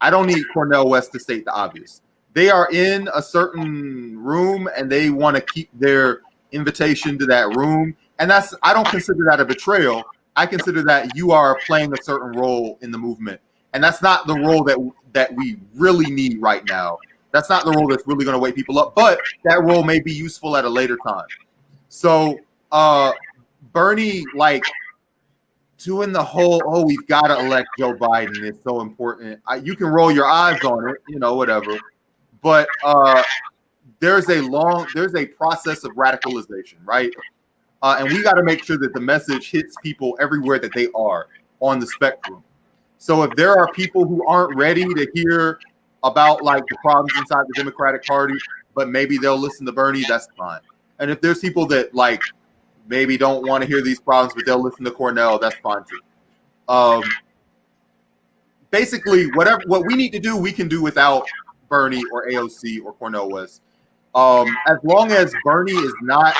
I don't need Cornel West to state the obvious. They are in a certain room and they want to keep their invitation to that room. And I don't consider that a betrayal. I consider that you are playing a certain role in the movement. And that's not the role that we really need right now. That's not the role that's really going to wake people up. But that role may be useful at a later time. So Bernie, like, doing the whole, we've got to elect Joe Biden is so important. You can roll your eyes on it, whatever. But there's a process of radicalization, right? And we got to make sure that the message hits people everywhere that they are on the spectrum. So if there are people who aren't ready to hear about like the problems inside the Democratic Party, but maybe they'll listen to Bernie, that's fine. And if there's people that like maybe don't want to hear these problems, but they'll listen to Cornel, that's fine too. Basically, what we need to do, we can do without Bernie or AOC or Cornel West. As long as Bernie is not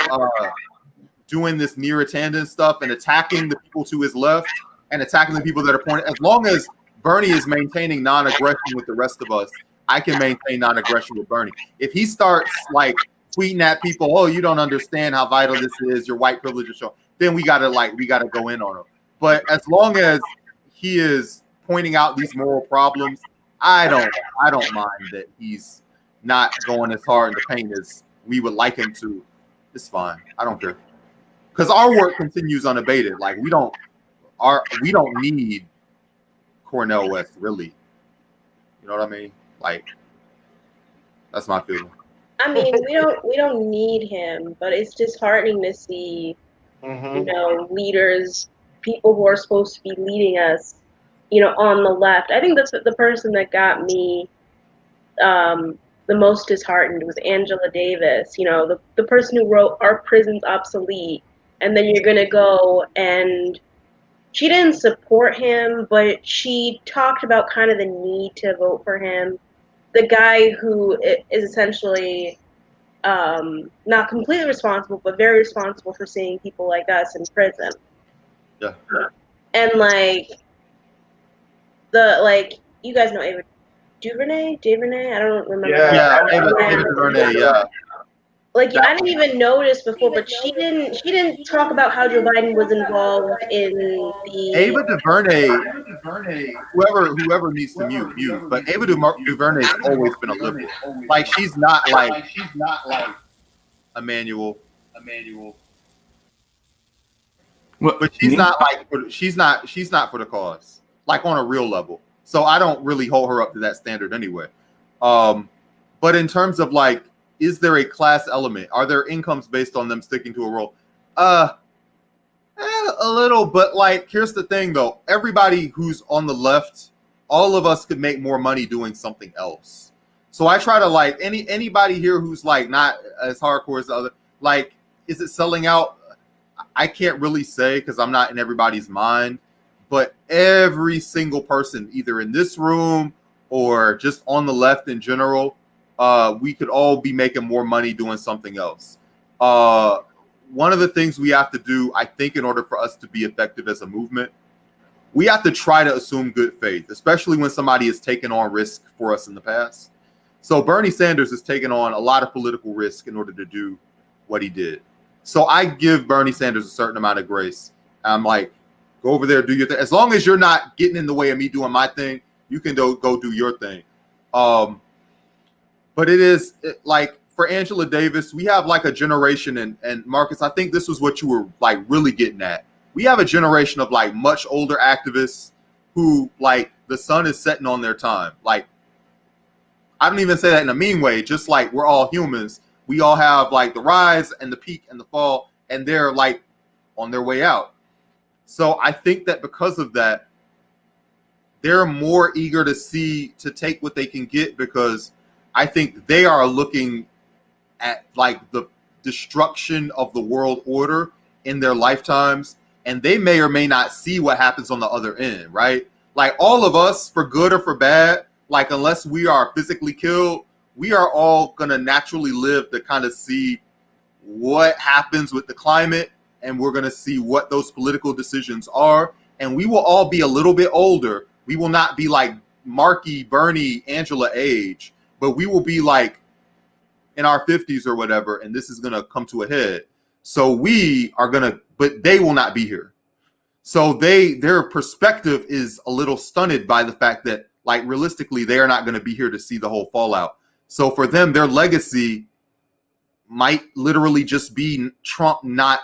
doing this near attendance stuff and attacking the people to his left and attacking the people that are pointing, as long as Bernie is maintaining non-aggression with the rest of us, I can maintain non-aggression with Bernie. If he starts like tweeting at people, oh, you don't understand how vital this is, your white privilege is shown, then we gotta go in on him. But as long as he is pointing out these moral problems, I don't mind that he's not going as hard in the paint as we would like him to. It's fine. I don't care. Because our work continues unabated. Like we don't need Cornel West, really. You know what I mean? Like that's my feeling. I mean, we don't need him, but it's disheartening to see, leaders, people who are supposed to be leading us, on the left. I think that's the person that got me the most disheartened was Angela Davis. The person who wrote "Are Prisons Obsolete?" And then you're gonna go and she didn't support him, but she talked about kind of the need to vote for him. The guy who is essentially not completely responsible, but very responsible for seeing people like us in prison. Yeah. And you guys know Ava DuVernay? I don't remember. Yeah, Ava DuVernay, yeah. Like, I didn't even notice before, but she didn't talk about how Joe Biden was involved in the Ava DuVernay, whoever needs to mute. But Ava DuVernay's always been a liberal. Like, she's not like Emmanuel. But she's not like she's not for the cause, like on a real level. So I don't really hold her up to that standard anyway. But in terms of like, is there a class element? Are there incomes based on them sticking to a role? A little, but like, here's the thing though. Everybody who's on the left, all of us could make more money doing something else. So I try to like anybody here who's like not as hardcore as the other, like, is it selling out? I can't really say because I'm not in everybody's mind, but every single person, either in this room or just on the left in general, we could all be making more money doing something else. One of the things we have to do, I think, in order for us to be effective as a movement, we have to try to assume good faith, especially when somebody has taken on risk for us in the past. So Bernie Sanders has taken on a lot of political risk in order to do what he did. So I give Bernie Sanders a certain amount of grace. I'm like, go over there, do your thing. As long as you're not getting in the way of me doing my thing, you can go do your thing. But it is like for Angela Davis, we have like a generation, and Marcus, I think this was what you were like really getting at. We have a generation of like much older activists who like the sun is setting on their time. Like, I don't even say that in a mean way, just like we're all humans. We all have like the rise and the peak and the fall, and they're like on their way out. So I think that because of that, they're more eager to take what they can get, because I think they are looking at like the destruction of the world order in their lifetimes, and they may or may not see what happens on the other end, right? Like all of us, for good or for bad, like unless we are physically killed, we are all going to naturally live to kind of see what happens with the climate, and we're going to see what those political decisions are. And we will all be a little bit older. We will not be like Markey, Bernie, Angela age, but we will be like in our 50s or whatever, and this is going to come to a head. So we are going to, but they will not be here. So their perspective is a little stunted by the fact that, like, realistically, they are not going to be here to see the whole fallout. So for them, their legacy might literally just be Trump not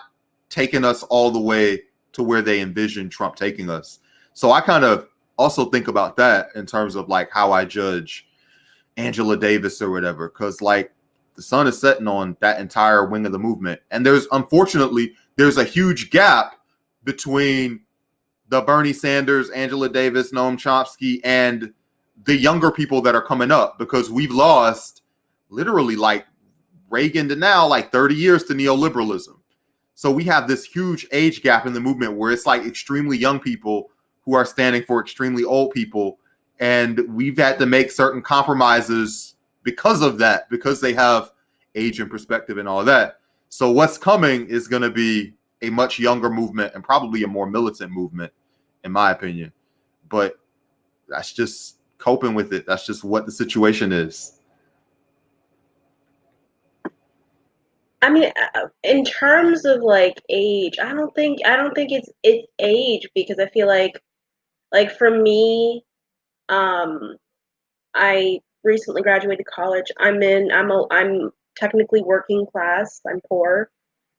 taking us all the way to where they envision Trump taking us. So I kind of also think about that in terms of like how I judge Angela Davis or whatever, because like the sun is setting on that entire wing of the movement. And unfortunately, there's a huge gap between the Bernie Sanders, Angela Davis, Noam Chomsky, and the younger people that are coming up, because we've lost literally like Reagan to now like 30 years to neoliberalism. So we have this huge age gap in the movement where it's like extremely young people who are standing for extremely old people. And we've had to make certain compromises because of that, because they have age and perspective and all of that. So what's coming is going to be a much younger movement and probably a more militant movement, in my opinion. But that's just coping with it. That's just what the situation is. I mean, in terms of like age, I don't think it's age, because I feel like for me, I recently graduated college. I'm technically working class. I'm poor.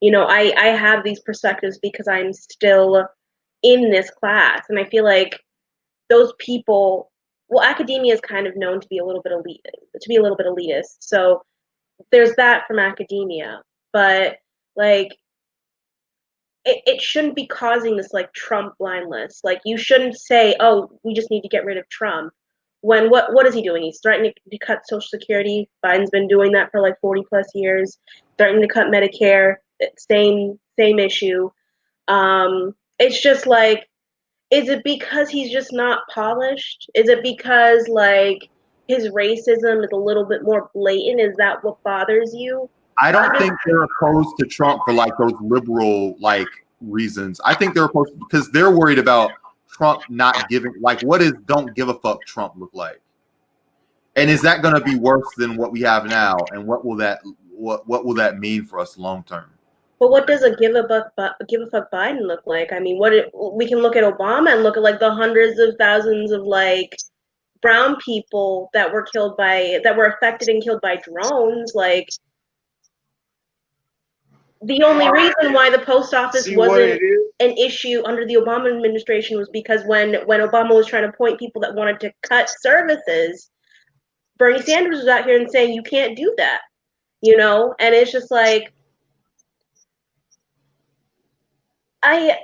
You know, I have these perspectives because I'm still in this class, and I feel like those people, well, academia is kind of known to be a little bit elitist. So there's that from academia, but like it shouldn't be causing this like Trump blindness. Like, you shouldn't say, oh, we just need to get rid of Trump, when what is he doing? He's threatening to cut Social Security. Biden's been doing that for like 40 plus years, threatening to cut Medicare. Same issue. It's just like, Is it because he's just not polished? Is it because like his racism is a little bit more blatant? Is that what bothers you? I don't think they're opposed to Trump for like those liberal like reasons. I think they're opposed because they're worried about Trump not giving, like, what is "don't give a fuck" Trump look like? And is that going to be worse than what we have now? And what will that mean for us long term? But what does a give a fuck Biden look like? I mean, we can look at Obama and look at like the hundreds of thousands of like brown people that were affected and killed by drones. Like, the only reason why the post office wasn't an issue under the Obama administration was because when Obama was trying to appoint people that wanted to cut services, Bernie Sanders was out here and saying you can't do that, you know? And it's just like, I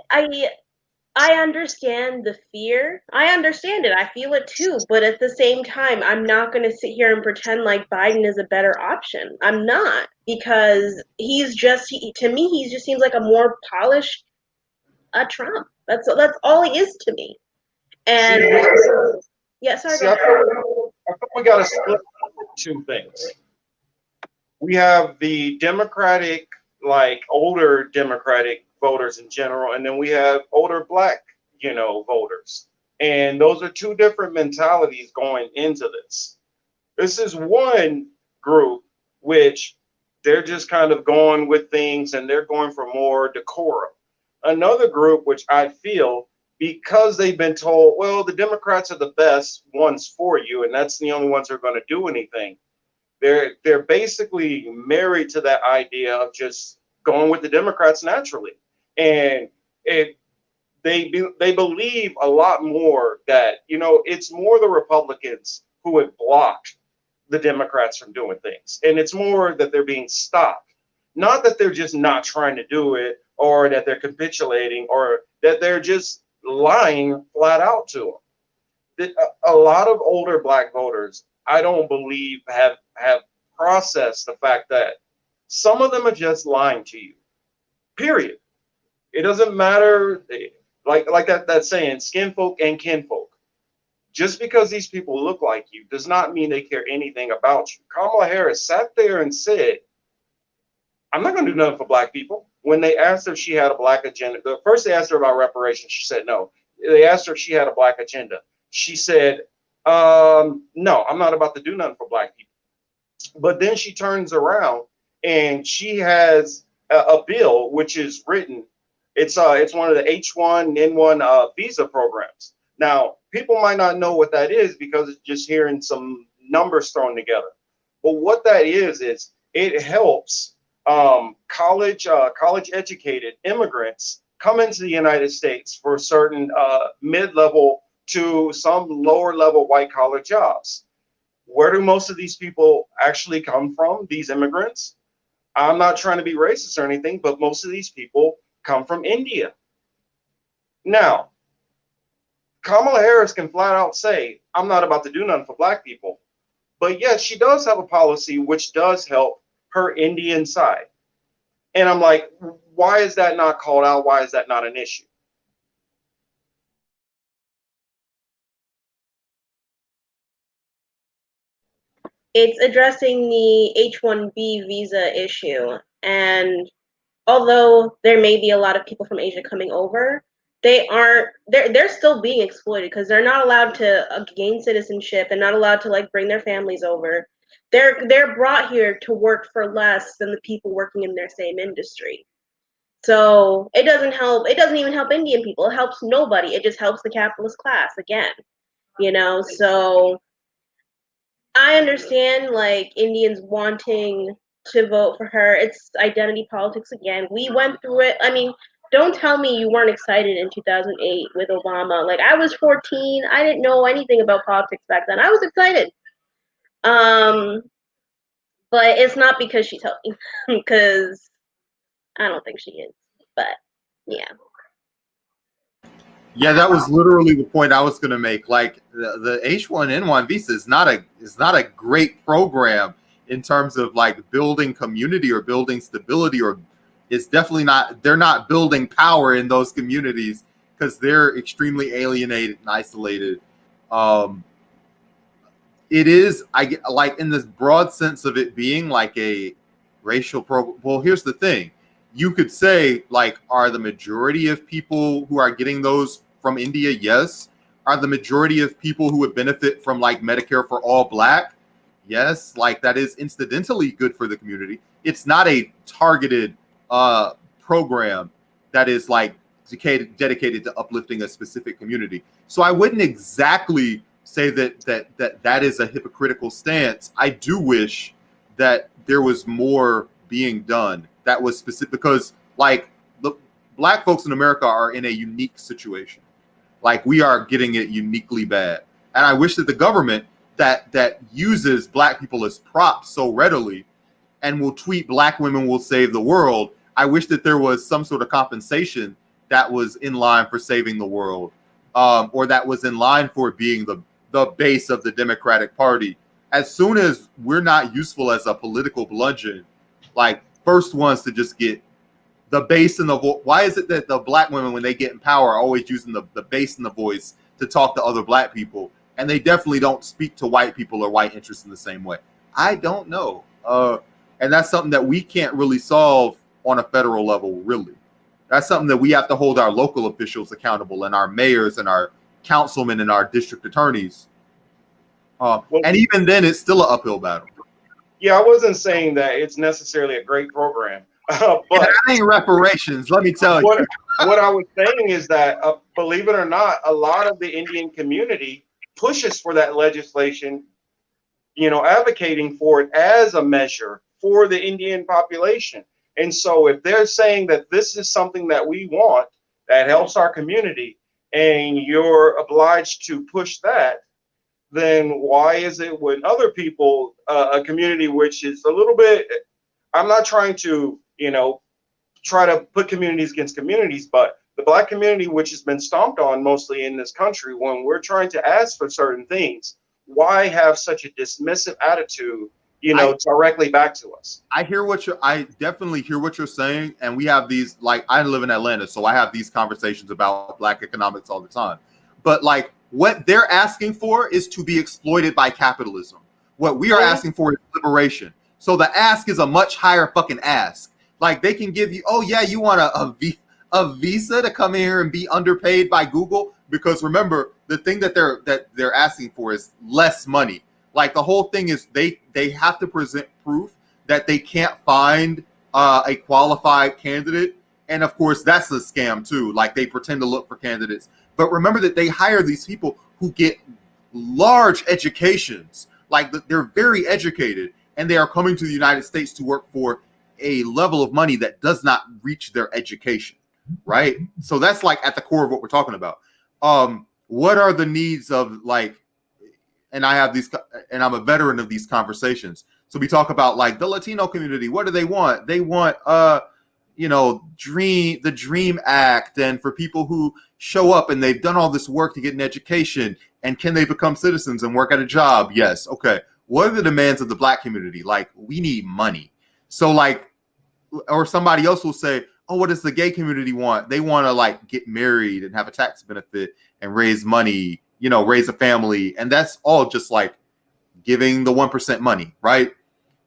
understand the fear. I understand it. I feel it too. But at the same time, I'm not going to sit here and pretend like Biden is a better option. I'm not, because to me, he just seems like a more polished Trump. That's all he is to me. And yeah, sorry. See, I think we got to split two things. We have the Democratic, like older Democratic voters in general, and then we have older Black, voters. And those are two different mentalities going into this. This is one group which they're just kind of going with things and they're going for more decorum. Another group, which I feel, because they've been told, well, the Democrats are the best ones for you, and that's the only ones who are going to do anything. They're basically married to that idea of just going with the Democrats naturally. And they believe a lot more that, it's more the Republicans who would block the Democrats from doing things. And it's more that they're being stopped. Not that they're just not trying to do it, or that they're capitulating, or that they're just lying flat out to them. A lot of older Black voters, I don't believe, have processed the fact that some of them are just lying to you. Period. It doesn't matter, like that saying, skin folk and kinfolk. Just because these people look like you does not mean they care anything about you. Kamala Harris sat there and said, I'm not going to do nothing for Black people. When they asked her if she had a Black agenda, first they asked her about reparations. She said no. They asked her if she had a Black agenda. She said, no, I'm not about to do nothing for Black people. But then she turns around and she has a bill which is written. It's one of the H1N1 visa programs. Now, people might not know what that is because it's just hearing some numbers thrown together. But what that is it helps college educated immigrants come into the United States for certain mid-level to some lower level white collar jobs. Where do most of these people actually come from, these immigrants? I'm not trying to be racist or anything, but most of these people come from India. Now, Kamala Harris can flat out say, I'm not about to do nothing for Black people. But yet she does have a policy which does help her Indian side. And I'm like, why is that not called out? Why is that not an issue? It's addressing the H-1B visa issue. And although there may be a lot of people from Asia coming over, they're still being exploited because they're not allowed to gain citizenship and not allowed to like bring their families over. They're brought here to work for less than the people working in their same industry. So it doesn't help. It doesn't even help Indian people. It helps nobody. It just helps the capitalist class again, so I understand like Indians wanting to vote for her. It's identity politics again. We went through it. I mean, don't tell me you weren't excited in 2008 with Obama. Like, I was 14. I didn't know anything about politics back then. I was excited. But it's not because she's helping, because I don't think she is. But yeah. Yeah, that was literally the point I was going to make. Like the H1N1 visa is not a great program in terms of like building community or building stability, or it's definitely not. They're not building power in those communities because they're extremely alienated and isolated. It is, I get, like, in this broad sense of it being like a racial program. Well, here's the thing. You could say, like, are the majority of people who are getting those from India? Yes. Are the majority of people who would benefit from, like, Medicare for all Black? Yes. Like, that is incidentally good for the community. It's not a targeted program that is, like, dedicated to uplifting a specific community. So I wouldn't exactly say that is a hypocritical stance. I do wish that there was more being done that was specific, because, like, the Black folks in America are in a unique situation. Like, we are getting it uniquely bad, and I wish that the government that uses Black people as props so readily and will tweet Black women will save the world. I wish that there was some sort of compensation that was in line for saving the world, or that was in line for being the base of the Democratic Party. As soon as we're not useful as a political bludgeon, like, first ones to just get the bass in the voice. Why is it that the Black women, when they get in power, are always using the bass in the voice to talk to other Black people? And they definitely don't speak to white people or white interests in the same way. I don't know. And that's something that we can't really solve on a federal level, really. That's something that we have to hold our local officials accountable, and our mayors and our councilmen and our district attorneys. And even then, it's still an uphill battle. Yeah, I wasn't saying that it's necessarily a great program, but that ain't reparations. Let me tell you. What I was saying is that, believe it or not, a lot of the Indian community pushes for that legislation, advocating for it as a measure for the Indian population. And so if they're saying that this is something that we want, that helps our community, and you're obliged to push that, then why is it when other people, a community which is a little bit, I'm not trying to, try to put communities against communities, but the Black community, which has been stomped on mostly in this country, when we're trying to ask for certain things, why have such a dismissive attitude, directly back to us? I definitely hear what you're saying. And we have these, like, I live in Atlanta, so I have these conversations about Black economics all the time. But, like, what they're asking for is to be exploited by capitalism. What we are asking for is liberation. So the ask is a much higher fucking ask. Like, they can give you, oh yeah, you want a visa to come here and be underpaid by Google? Because remember, the thing that they're asking for is less money. Like, the whole thing is they have to present proof that they can't find a qualified candidate. And of course, that's a scam too. Like, they pretend to look for candidates. But remember that they hire these people who get large educations. Like, they're very educated, and they are coming to the United States to work for a level of money that does not reach their education, right? So that's, like, at the core of what we're talking about. What are the needs of, like, and I have these, and I'm a veteran of these conversations. So we talk about, like, the Latino community. What do they want? They want, the Dream Act, and for people who show up and they've done all this work to get an education, and can they become citizens and work at a job? Yes. Okay. What are the demands of the Black community? Like, we need money. So, like, or somebody else will say, oh, what does the gay community want? They want to, like, get married and have a tax benefit and raise money, raise a family. And that's all just, like, giving the 1% money, right?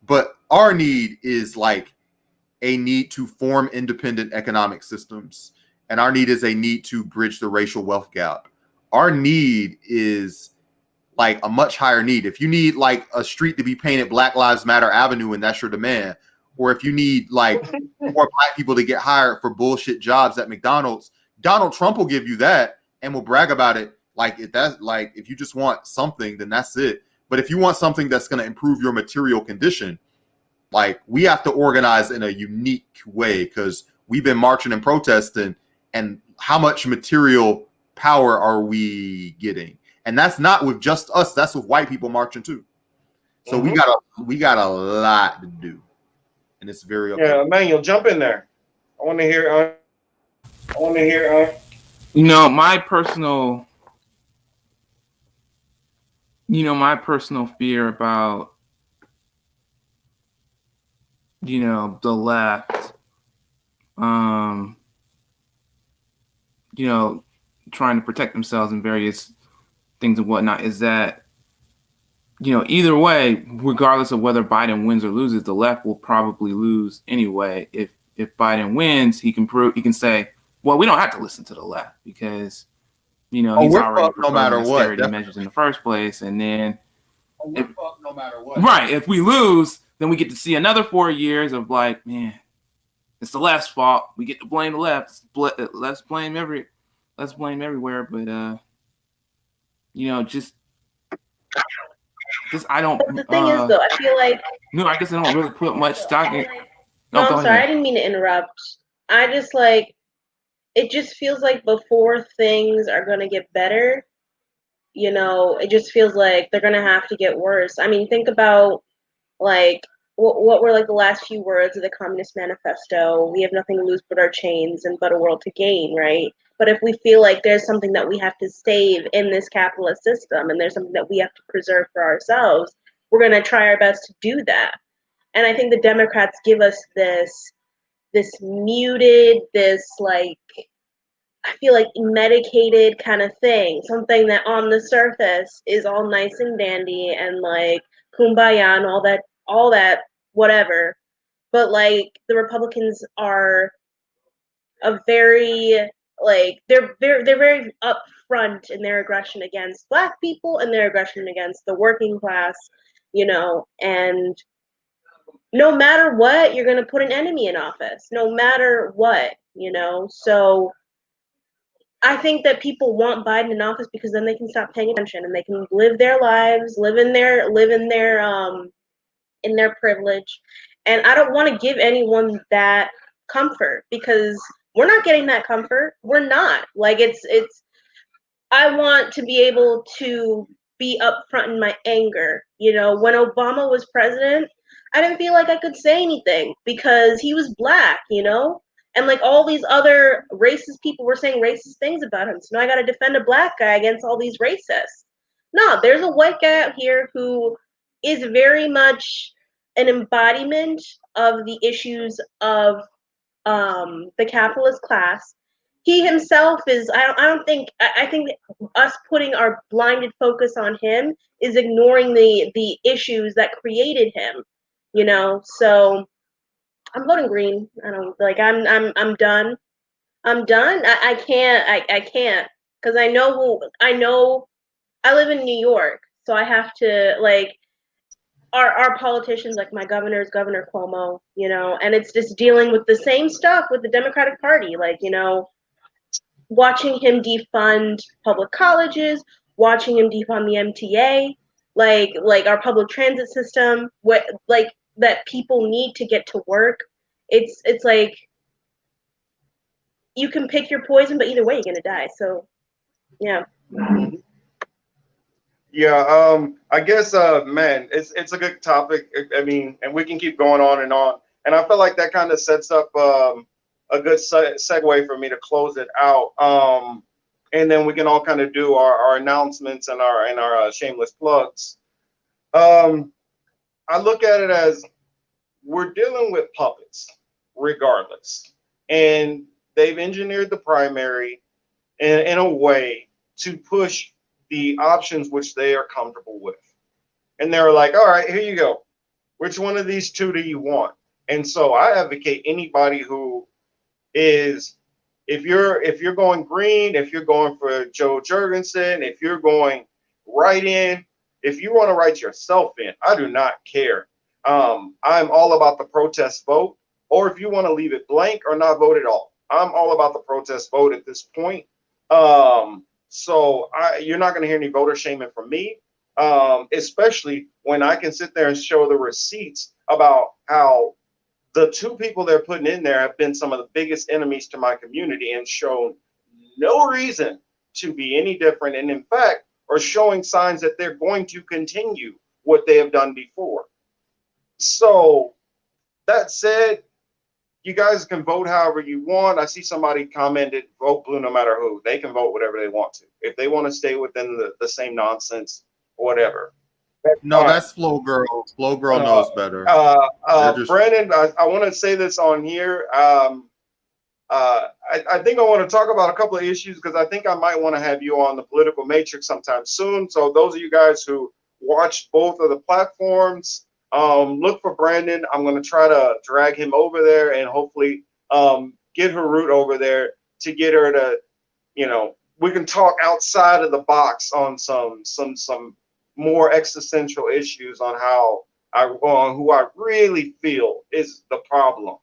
But our need is, like, a need to form independent economic systems. And our need is a need to bridge the racial wealth gap. Our need is, like, a much higher need. If you need, like, a street to be painted Black Lives Matter Avenue and that's your demand, or if you need, like, more Black people to get hired for bullshit jobs at McDonald's, Donald Trump will give you that and will brag about it. Like, if you just want something, then that's it. But if you want something that's going to improve your material condition, like, we have to organize in a unique way, because we've been marching and protesting, and how much material power are we getting? And that's not with just us. That's with white people marching too. So we got a lot to do. And it's very okay. Yeah, Emmanuel, jump in there. I want to hear. My personal fear about, the left, trying to protect themselves in various things and whatnot, is that, either way, regardless of whether Biden wins or loses, the left will probably lose anyway. If Biden wins, he can say, well, we don't have to listen to the left because, he's already fucked no proposing matter what. austerity measures in the first place. And then, we're fucked no matter what. right, if we lose, then we get to see another 4 years of like, man, it's the left's fault. We get to blame the left. Let's blame everywhere. But just I don't. But the thing is, though, I feel like no, I guess I don't really put much stock in. No, I'm sorry, ahead. I didn't mean to interrupt. I just it just feels like before things are gonna get better, it just feels like they're gonna have to get worse. I mean, think about what were the last few words of the Communist Manifesto? We have nothing to lose but our chains and but a world to gain, right? But if we feel like there's something that we have to save in this capitalist system and there's something that we have to preserve for ourselves, we're going to try our best to do that. And I think the Democrats give us this muted, I feel like medicated kind of thing, something that on the surface is all nice and dandy and kumbaya and all that whatever, but the Republicans are a very they're very upfront in their aggression against Black people and their aggression against the working class, and no matter what, you're going to put an enemy in office, no matter what, so I think that people want Biden in office because then they can stop paying attention and they can live their lives, live in their privilege. And I don't want to give anyone that comfort because we're not getting that comfort. We're not. I want to be able to be upfront in my anger. When Obama was president, I didn't feel like I could say anything because he was Black, and all these other racist people were saying racist things about him. So now I got to defend a Black guy against all these racists. No, there's a white guy out here who is very much an embodiment of the issues of the capitalist class. He himself is, I think us putting our blinded focus on him is ignoring the issues that created him, so I'm voting green. I don't I'm done. I'm done. I can't because I know I live in New York, so I have to our politicians, my governor is Governor Cuomo, and it's just dealing with the same stuff with the Democratic Party, watching him defund public colleges, watching him defund the MTA, our public transit system, that people need to get to work. It's you can pick your poison, but either way, you're gonna die. So, yeah. Yeah, I guess, man, it's a good topic. I mean, and we can keep going on. And I feel like that kind of sets up a good segue for me to close it out. And then we can all kind of do our announcements and our shameless plugs. I look at it as we're dealing with puppets, regardless, and they've engineered the primary in a way to push the options which they are comfortable with. And they're like, all right, here you go. Which one of these two do you want? And so I advocate anybody who is, if you're going green, if you're going for Joe Jurgensen, if you're going right in, if you want to write yourself in, I do not care. I'm all about the protest vote, or if you want to leave it blank or not vote at all. I'm all about the protest vote at this point. So you're not going to hear any voter shaming from me, especially when I can sit there and show the receipts about how the two people they're putting in there have been some of the biggest enemies to my community and shown no reason to be any different. And in fact, are showing signs that they're going to continue what they have done before. So that said, you guys can vote however you want. I see somebody commented, vote blue no matter who. They can vote whatever they want to. If they want to stay within the same nonsense, whatever. No, that's Flow Girl. Flow Girl knows better. Brandon, I want to say this on here. I think I want to talk about a couple of issues because I think I might want to have you on the Political Matrix sometime soon. So those of you guys who watch both of the platforms, look for Brandon. I'm going to try to drag him over there and hopefully get Harut over there to get her to, we can talk outside of the box on some more existential issues on who I really feel is the problem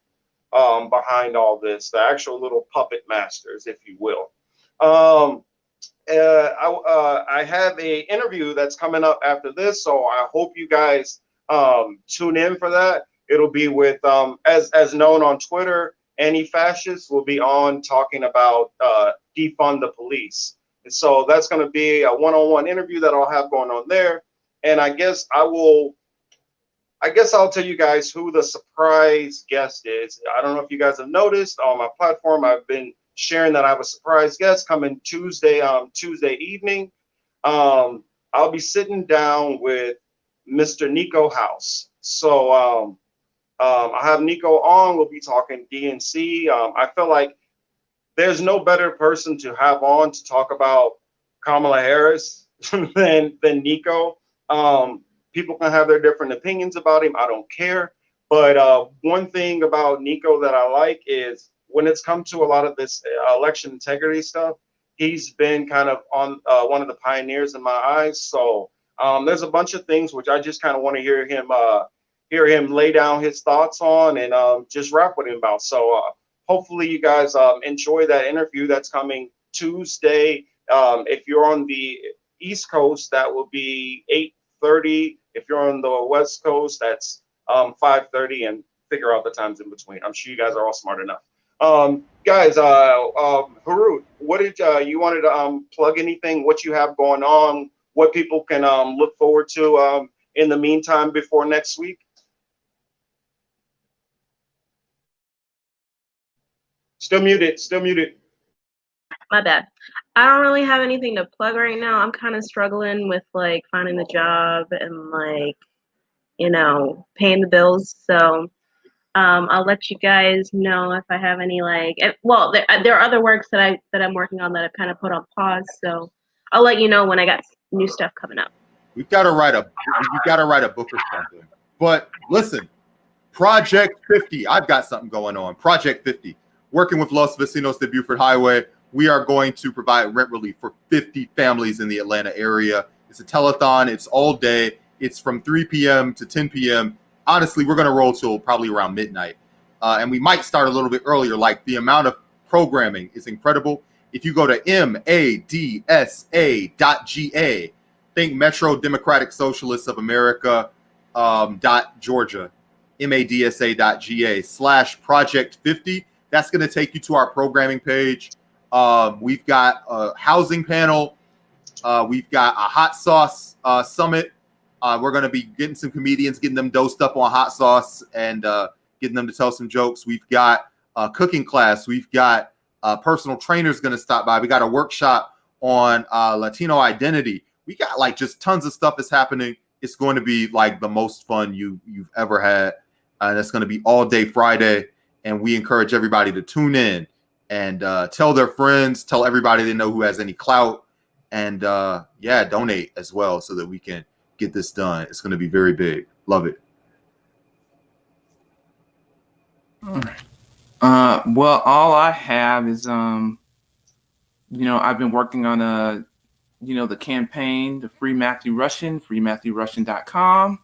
behind all this, the actual little puppet masters, if you will. I have a interview that's coming up after this, so I hope you guys tune in for that. It'll be with, as known on Twitter, anti-fascists will be on talking about defund the police. And so that's going to be a one-on-one interview that I'll have going on there. And I guess I'll tell you guys who the surprise guest is. I don't know if you guys have noticed on my platform, I've been sharing that I have a surprise guest coming Tuesday evening. I'll be sitting down with Mr. Nico House. So I have Nico on. We'll be talking DNC. I feel like there's no better person to have on to talk about Kamala Harris than Nico. People can have their different opinions about him. I don't care. But one thing about Nico that I like is when it's come to a lot of this election integrity stuff, he's been kind of on one of the pioneers in my eyes. So there's a bunch of things which I just kind of want to hear him lay down his thoughts on and just rap with him about. So hopefully you guys enjoy that interview that's coming Tuesday. If you're on the East Coast, that will be 8:30. If you're on the West Coast, that's 5:30, and figure out the times in between. I'm sure you guys are all smart enough. Guys, Harut, what did you wanted to plug anything? What you have going on? What people can look forward to in the meantime before next week? Still muted. Still muted. My bad. I don't really have anything to plug right now. I'm kind of struggling with like finding the job and like, paying the bills. So I'll let you guys know if I have any there are other works that I'm working on that I've kind of put on pause. So I'll let you know when I got new stuff coming up. You gotta write a book or something. But listen, Project 50. I've got something going on. Project 50. Working with Los Vecinos de Buford Highway. We are going to provide rent relief for 50 families in the Atlanta area. It's a telethon. It's all day. It's from 3 p.m. to 10 p.m. Honestly, we're going to roll till probably around midnight. And we might start a little bit earlier. Like, the amount of programming is incredible. If you go to madsa.ga, think Metro Democratic Socialists of America .Georgia, madsa.ga/Project 50. That's going to take you to our programming page. We've got a housing panel. We've got a hot sauce summit. We're going to be getting some comedians, getting them dosed up on hot sauce and getting them to tell some jokes. We've got a cooking class. We've got personal trainers going to stop by. We got a workshop on Latino identity. We got like just tons of stuff is happening. It's going to be like the most fun you've ever had. And it's going to be all day Friday. And we encourage everybody to tune in and tell their friends, tell everybody they know who has any clout, and donate as well so that we can get this done. It's going to be very big. Love it. All right. Well, all I have is, I've been working on the campaign, the Free Matthew Russian, freematthewrussian.com.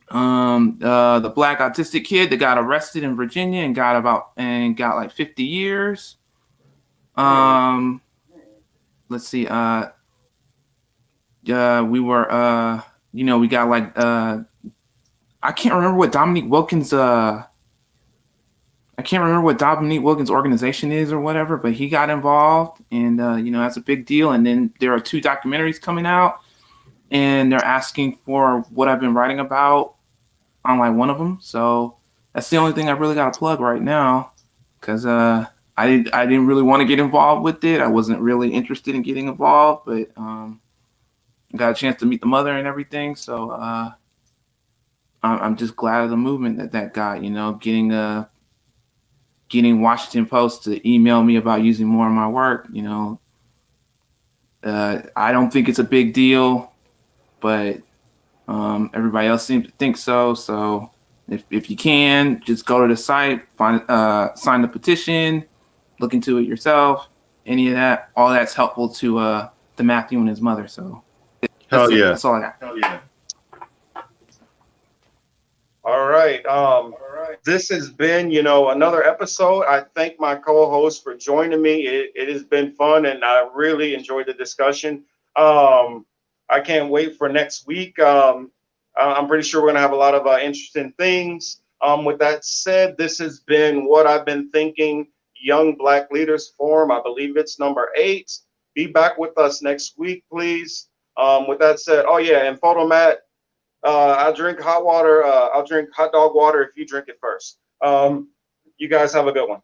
The black autistic kid that got arrested in Virginia and got like 50 years. Let's see. We were, we got like, I can't remember what Dominique Wilkins' organization is or whatever, but he got involved, and that's a big deal. And then there are 2 documentaries coming out, and they're asking for what I've been writing about on like one of them. So that's the only thing I really got to plug right now, because I didn't really want to get involved with it. I wasn't really interested in getting involved, but got a chance to meet the mother and everything. So I'm just glad of the movement that got, getting getting Washington Post to email me about using more of my work. You know, I don't think it's a big deal, but everybody else seems to think so. So if you can, just go to the site, sign the petition, look into it yourself. Any of that, all that's helpful to Matthew and his mother. So Hell yeah. that's all I got. Hell yeah. All right. This has been, you know, another episode. I thank my co-host for joining me. It has been fun, and I really enjoyed the discussion. I can't wait for next week. I'm pretty sure we're going to have a lot of interesting things. With that said, this has been What I've Been Thinking, Young Black Leaders Forum. I believe it's number 8. Be back with us next week, please. With that said, oh yeah, and Photomat, I'll drink hot water. I'll drink hot dog water if you drink it first. You guys have a good one.